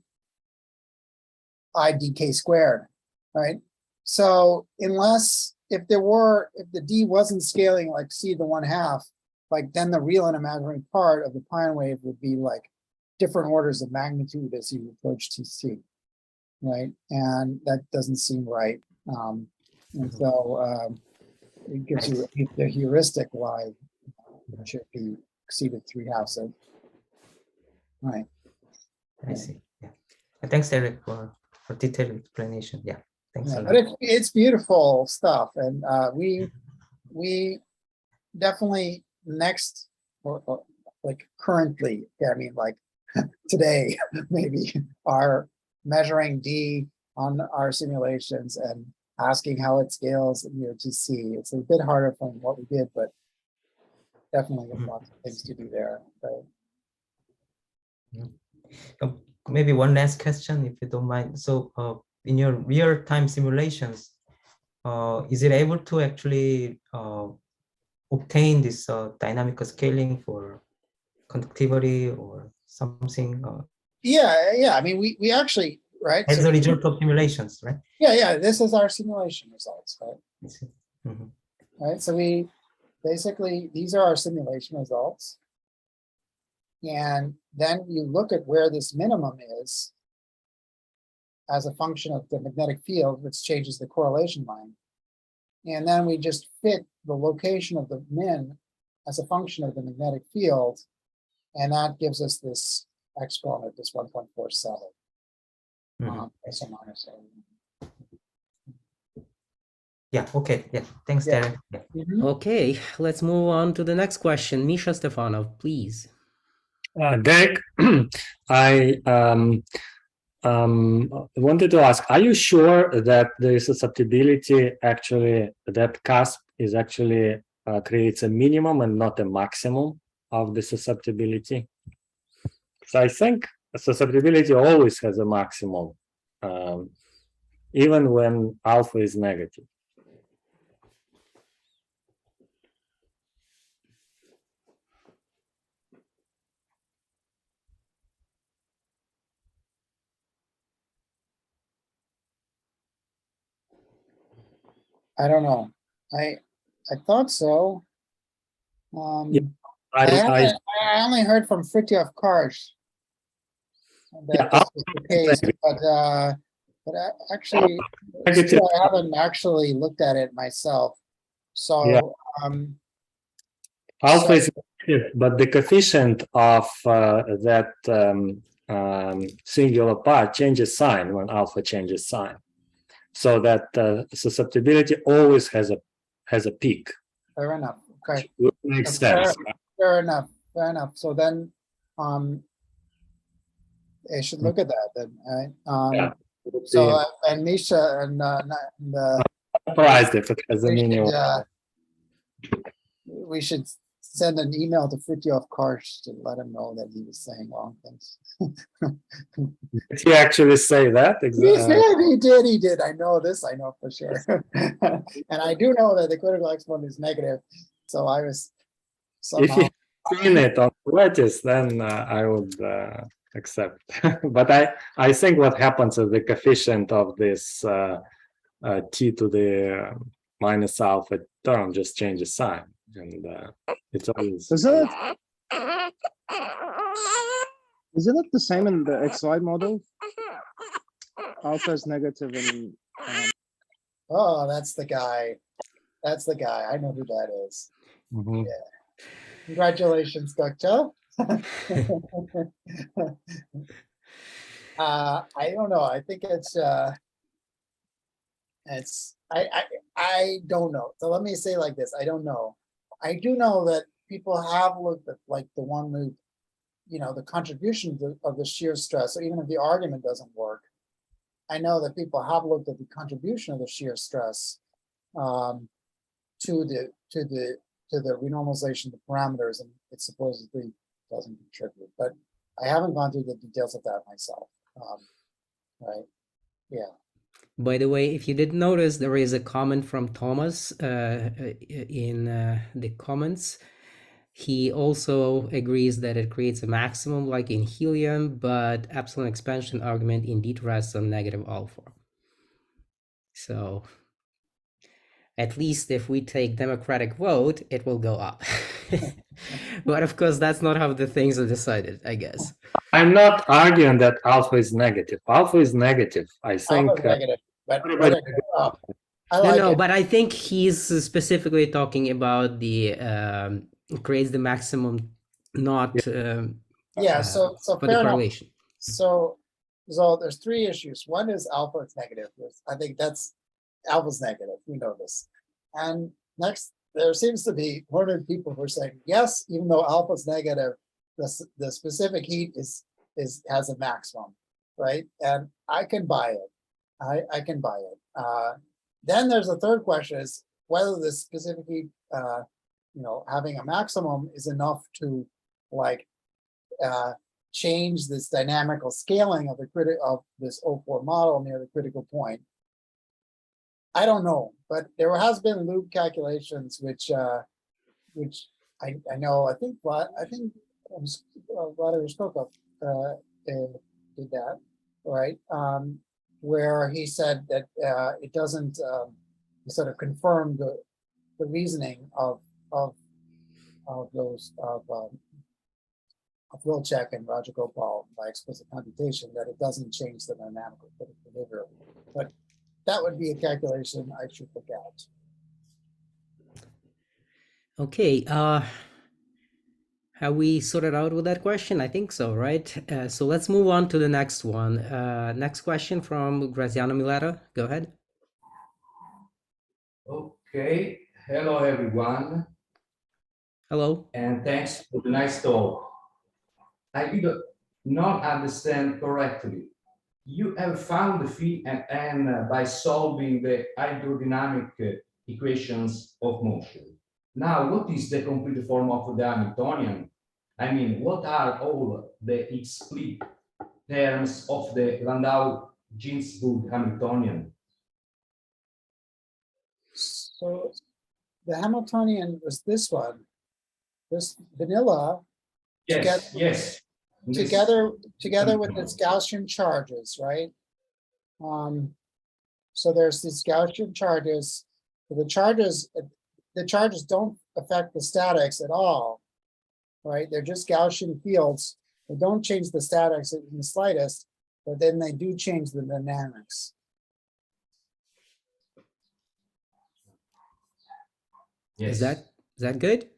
I dk squared, right? So unless if the d wasn't scaling like c to the 1/2, like then the real and imaginary part of the Pion wave would be like different orders of magnitude as you approach TC, right? And that doesn't seem right. And so it gives you the heuristic why it should be exceeded 3/2. Right. I see. Yeah. Thanks, Derek, for detailed explanation. Yeah. Thanks a But lot. it's beautiful stuff, and we definitely next or like currently, I mean like today maybe are measuring D on our simulations and asking how it scales to see. It's a bit harder from what we did, but definitely lots of things to do there. Right? Maybe one last question, if you don't mind. So in your real-time simulations, is it able to actually obtain this dynamical scaling for conductivity or something? Yeah. I mean, we actually, right? As So a result of simulations, right? yeah. This is our simulation results, right? Mhm. Right. So we basically, these are our simulation results. And then you look at where this minimum is as a function of the magnetic field, which changes the correlation line. And then we just fit the location of the min as a function of the magnetic field. And that gives us this exponent, this 1.47. Plus or minus. Yeah, okay. Yeah, thanks, Yeah. Derek. Yeah. Okay, let's move on to the next question. Misha Stefanov, please. Derek, I wanted to ask, are you sure that the susceptibility actually, that cusp is actually creates a minimum and not a maximum of the susceptibility? So I think susceptibility always has a maximum, even when alpha is negative. I don't know. I thought so. Yeah, I only heard from Fritjof Karsh that this was the case, but actually, still, I haven't actually looked at it myself. So, alpha is negative, but the coefficient of that singular part changes sign when alpha changes sign. So that susceptibility always has a peak. fair enough. Okay. Which makes sense. Fair enough. So then, I should look at that then, right? Yeah. So, and Misha and Surprised if it has a minimum. we should send an email to Fritjof Karsh to let him know that he was saying wrong things. Did he actually say that? He did. I know this, I know for sure. And I do know that the critical exponent is negative. So I was somehow. If you seen it on Lattice, then I would accept. But I think what happens is the coefficient of this t to the minus alpha term just changes sign, and it's always. Is it the same in the XY model? Alpha is negative and. Oh, that's the guy. I know who that is. Mm-hmm. Yeah. Congratulations, Doctor. I don't know. I think it's I don't know. So let me say like this, I don't know. I do know that people have looked at like the one loop, the contribution of the shear stress. So even if the argument doesn't work, I know that people have looked at the contribution of the shear stress to the renormalization of the parameters, and it supposedly doesn't contribute. But I haven't gone through the details of that myself. Right? Yeah. By the way, if you did notice, there is a comment from Thomas in the comments. He also agrees that it creates a maximum like in helium, but epsilon expansion argument indeed rests on negative alpha. So at least if we take democratic vote, it will go up. But of course, that's not how the things are decided, I guess. I'm not arguing that alpha is negative. Alpha is negative. I think Alpha's negative, but everybody- I like No, it. but I think he's specifically talking about the creates the maximum, not Yeah, so for the fair enough. correlation. So there's three issues. One is alpha is negative. I think that's alpha's negative. We know this. And next, there seems to be learned people who are saying yes, even though alpha's negative, the specific heat has a maximum, right? And I can buy it. I can buy it. Then there's a third question: is whether the specific heat, having a maximum is enough to like change this dynamical scaling of this O4 model near the critical point. I don't know, but there has been loop calculations which I know. I think Vladimir Shovkovy did that, right? Where he said that it doesn't sort of confirm the reasoning of those of Wilczek and Roger Gopal by explicit computation, that it doesn't change the dynamical behavior. But that would be a calculation I should look at. Okay, have we sorted out with that question? I think so, right? So let's move on to the next one. Next question from Graziano Mileta. Go ahead. Okay, hello everyone, Hello. and thanks for the nice talk. I did not understand correctly. You have found the phi and n by solving the hydrodynamic equations of motion. Now, what is the complete form of the Hamiltonian? I mean, what are all the explicit terms of the Landau-Ginzburg Hamiltonian? So the Hamiltonian was this one, this vanilla. Yes, Together with its Gaussian charges, right? So there's these Gaussian charges. The charges don't affect the statics at all, right? They're just Gaussian fields. They don't change the statics in the slightest, but then they do change the dynamics. Yes. Is that good?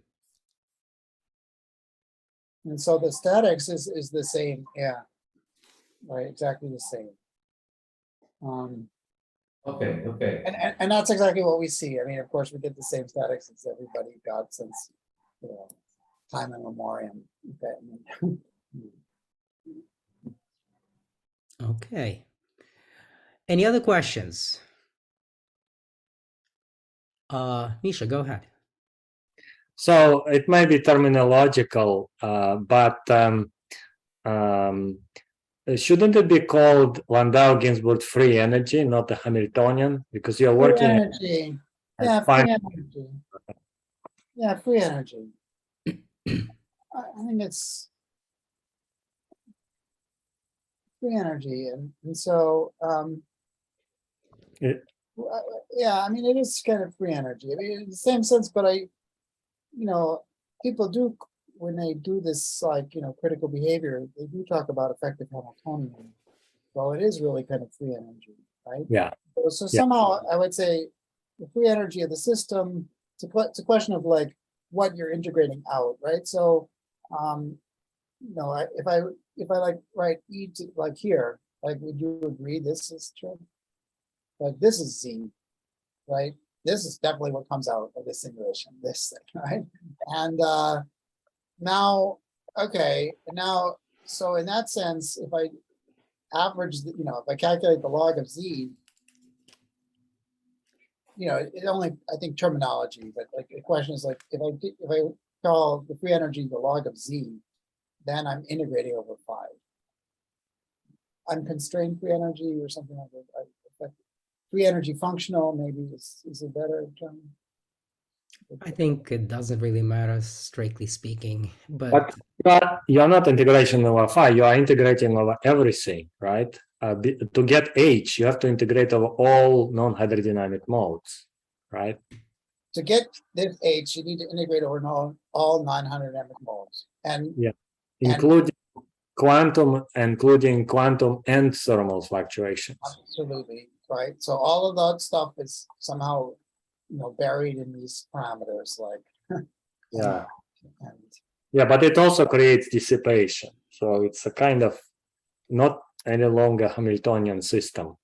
And so the statics is the same, yeah, right, exactly the same. Okay. And that's exactly what we see. I mean, of course, we get the same statics as everybody got since time immemorial. Okay. Okay. Any other questions? Misha, go ahead. So it may be terminological, but shouldn't it be called Landau-Ginzburg free energy, not the Hamiltonian? Because you're Free working. energy. Yeah, free energy. Yeah, free energy. I think it's free energy, and so yeah, I mean, it is kind of free energy. I mean, in the same sense, but people do, when they do this, like, critical behavior, they do talk about effective Hamiltonian. Well, it is really kind of free energy, right? Yeah. So somehow I would say the free energy of the system, it's a question of like what you're integrating out, right? So, if I like write E to like here, like, would you agree this is true? Like this is Z, right? This is definitely what comes out of this simulation, this thing, right? And now, okay, now, so in that sense, if I average, if I calculate the log of z, it only, I think, terminology, but like the question is like, if I call the free energy the log of z, then I'm integrating over 5. Unconstrained free energy or something like that. Free energy functional maybe is a better term. I think it doesn't really matter, strictly speaking, but you're not integrating over phi, you are integrating over everything, right? To get H, you have to integrate over all non-hydrodynamic modes, right? To get this H, you need to integrate over all non-hydrodynamic modes. And yeah, including quantum and thermal fluctuations. Absolutely, right? So all of that stuff is somehow, buried in these parameters, like yeah. And Yeah, but it also creates dissipation. So it's a kind of not any longer Hamiltonian system,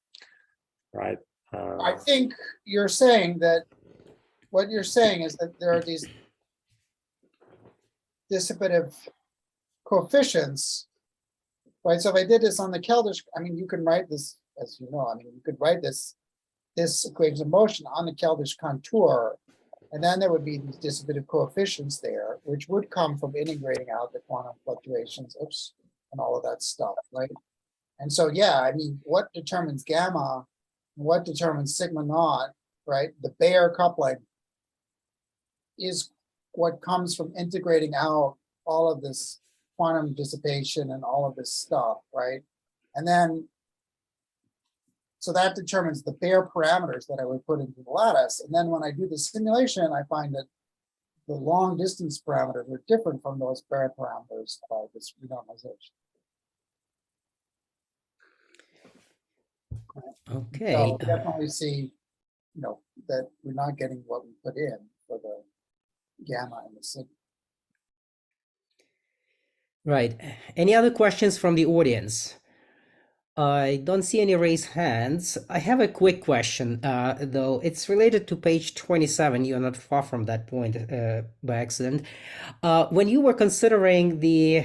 right? I think you're saying that what you're saying is that there are these dissipative coefficients, right? So if I did this on the Keldysh, I mean, you can write this, as you know, I mean, you could write this equation of motion on the Keldysh contour, and then there would be these dissipative coefficients there, which would come from integrating out the quantum fluctuations, and all of that stuff, right? And so, yeah, I mean, what determines gamma, what determines sigma naught, right? The Bayer coupling is what comes from integrating out all of this quantum dissipation and all of this stuff, right? And then, so that determines the Bayer parameters that I would put into the lattice. And then when I do the simulation, I find that the long distance parameters are different from those Bayer parameters by this renormalization. okay. So we definitely see, that we're not getting what we put in for the gamma and the sigma. Right. Any other questions from the audience? I don't see any raised hands. I have a quick question, though. It's related to page 27. You're not far from that point by accident. When you were considering the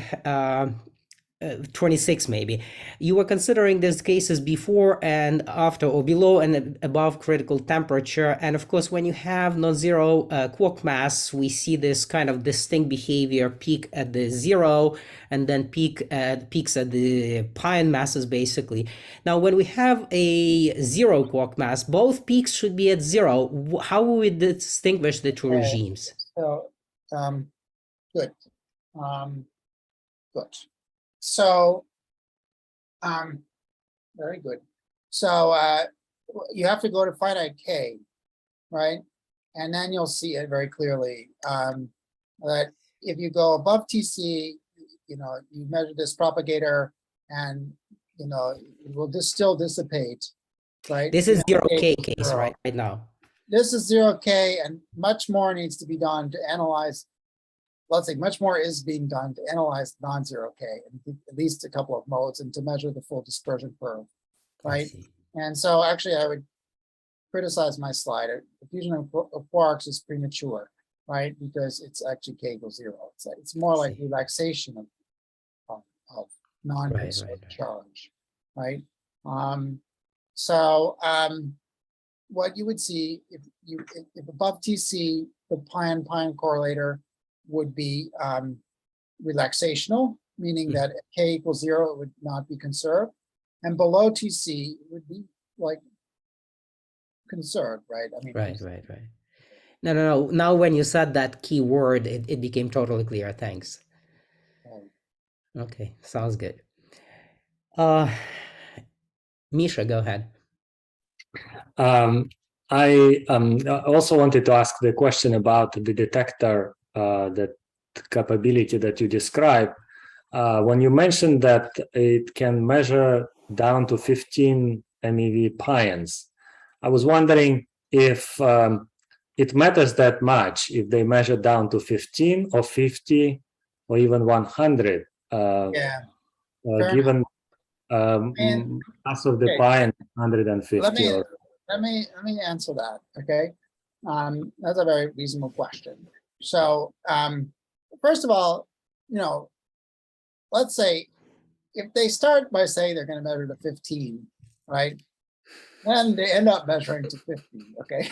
26 maybe, you were considering these cases before and after, or below and above critical temperature. And of course, when you have non-zero quark mass, we see this kind of distinct behavior, peak at the 0 and then peaks at the Pion masses, basically. Now, when we have a 0 quark mass, both peaks should be at 0. How will we distinguish the two regimes? So, good. Good. So, very good. So you have to go to finite K, right? And then you'll see it very clearly that if you go above TC, you measure this propagator and, it will just still dissipate, right? This is 0K case, right now. This is 0K, and much more needs to be done to analyze. Let's say much more is being done to analyze non-zero K, and at least a couple of modes, and to measure the full dispersion curve, right? And so actually I would criticize my slide. The fusion of quarks is premature, right? Because it's actually K equals 0. It's more like relaxation of non-conserved charge, right? What you would see if above TC, the Pion correlator would be relaxational, meaning that at K equals 0, it would not be conserved. And below TC, it would be like conserved, right? I mean, right. No. Now, when you said that key word, it became totally clear. Thanks. Okay, sounds good. Misha, go ahead. I also wanted to ask the question about the detector, that capability that you described. When you mentioned that it can measure down to 15 MeV pions, I was wondering if it matters that much if they measure down to 15 or 50 or even 100, given mass of the pion 150. let me answer that. Okay, that's a very reasonable question. So, first of all, let's say if they start by saying they're going to measure to 15, right? Then they end up measuring to 50. Okay,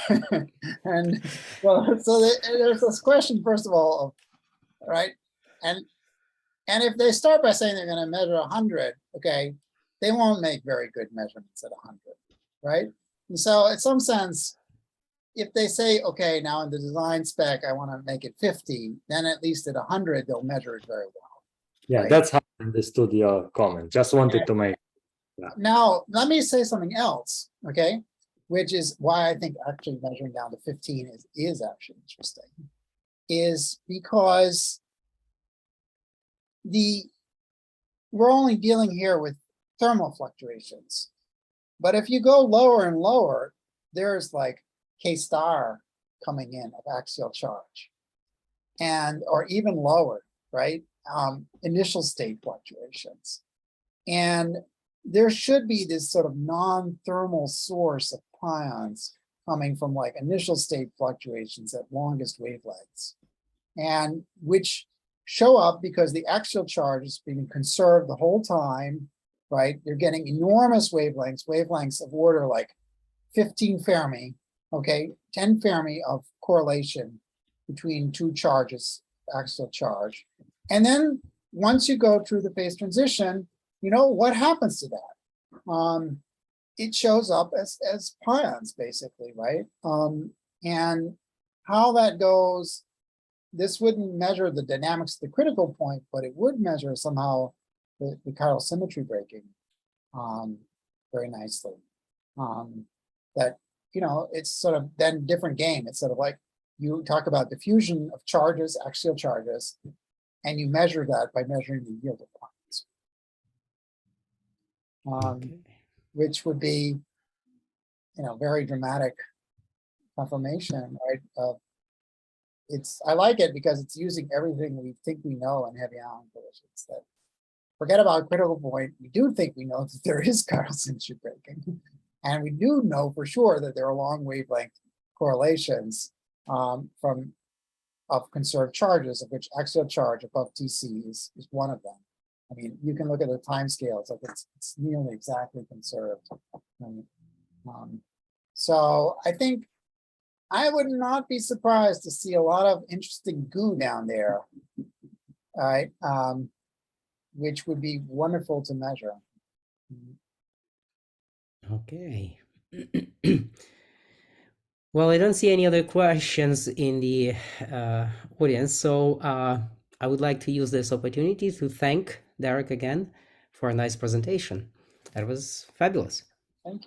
and well, so there's this question first of all, right? And if they start by saying they're going to measure 100, okay, they won't make very good measurements at 100, right? And so in some sense, if they say, okay, now in the design spec, I want to make it 50, then at least at 100, they'll measure it very well. Yeah, right? that's how I understood your comment. Just wanted to make. Now, let me say something else, okay? Which is why I think actually measuring down to 15 is actually interesting, is because we're only dealing here with thermal fluctuations. But if you go lower and lower, there's like K star coming in of axial charge, or even lower, right? Initial state fluctuations. And there should be this sort of non-thermal source of pions coming from like initial state fluctuations at longest wavelengths, and which show up because the axial charge is being conserved the whole time, right? You're getting enormous wavelengths of order like 15 Fermi, okay, 10 Fermi of correlation between two charges, axial charge. And then once you go through the phase transition, what happens to that? It shows up as pions, basically, right? And how that goes, this wouldn't measure the dynamics at the critical point, but it would measure somehow the chiral symmetry breaking very nicely. That, it's sort of then different game. It's sort of like you talk about diffusion of charges, axial charges, and you measure that by measuring the yield of pions. Which would be, very dramatic confirmation, right? I like it because it's using everything we think we know in heavy ion collisions. That forget about critical point. We do think we know that there is chiral symmetry breaking, and we do know for sure that there are long wavelength correlations of conserved charges, of which axial charge above TC is one of them. I mean, you can look at the time scales, like it's nearly exactly conserved. So I think I would not be surprised to see a lot of interesting goo down there, all right, which would be wonderful to measure. Okay. Well, I don't see any other questions in the audience, so I would like to use this opportunity to thank Derek again for a nice presentation. That was fabulous. Thank you.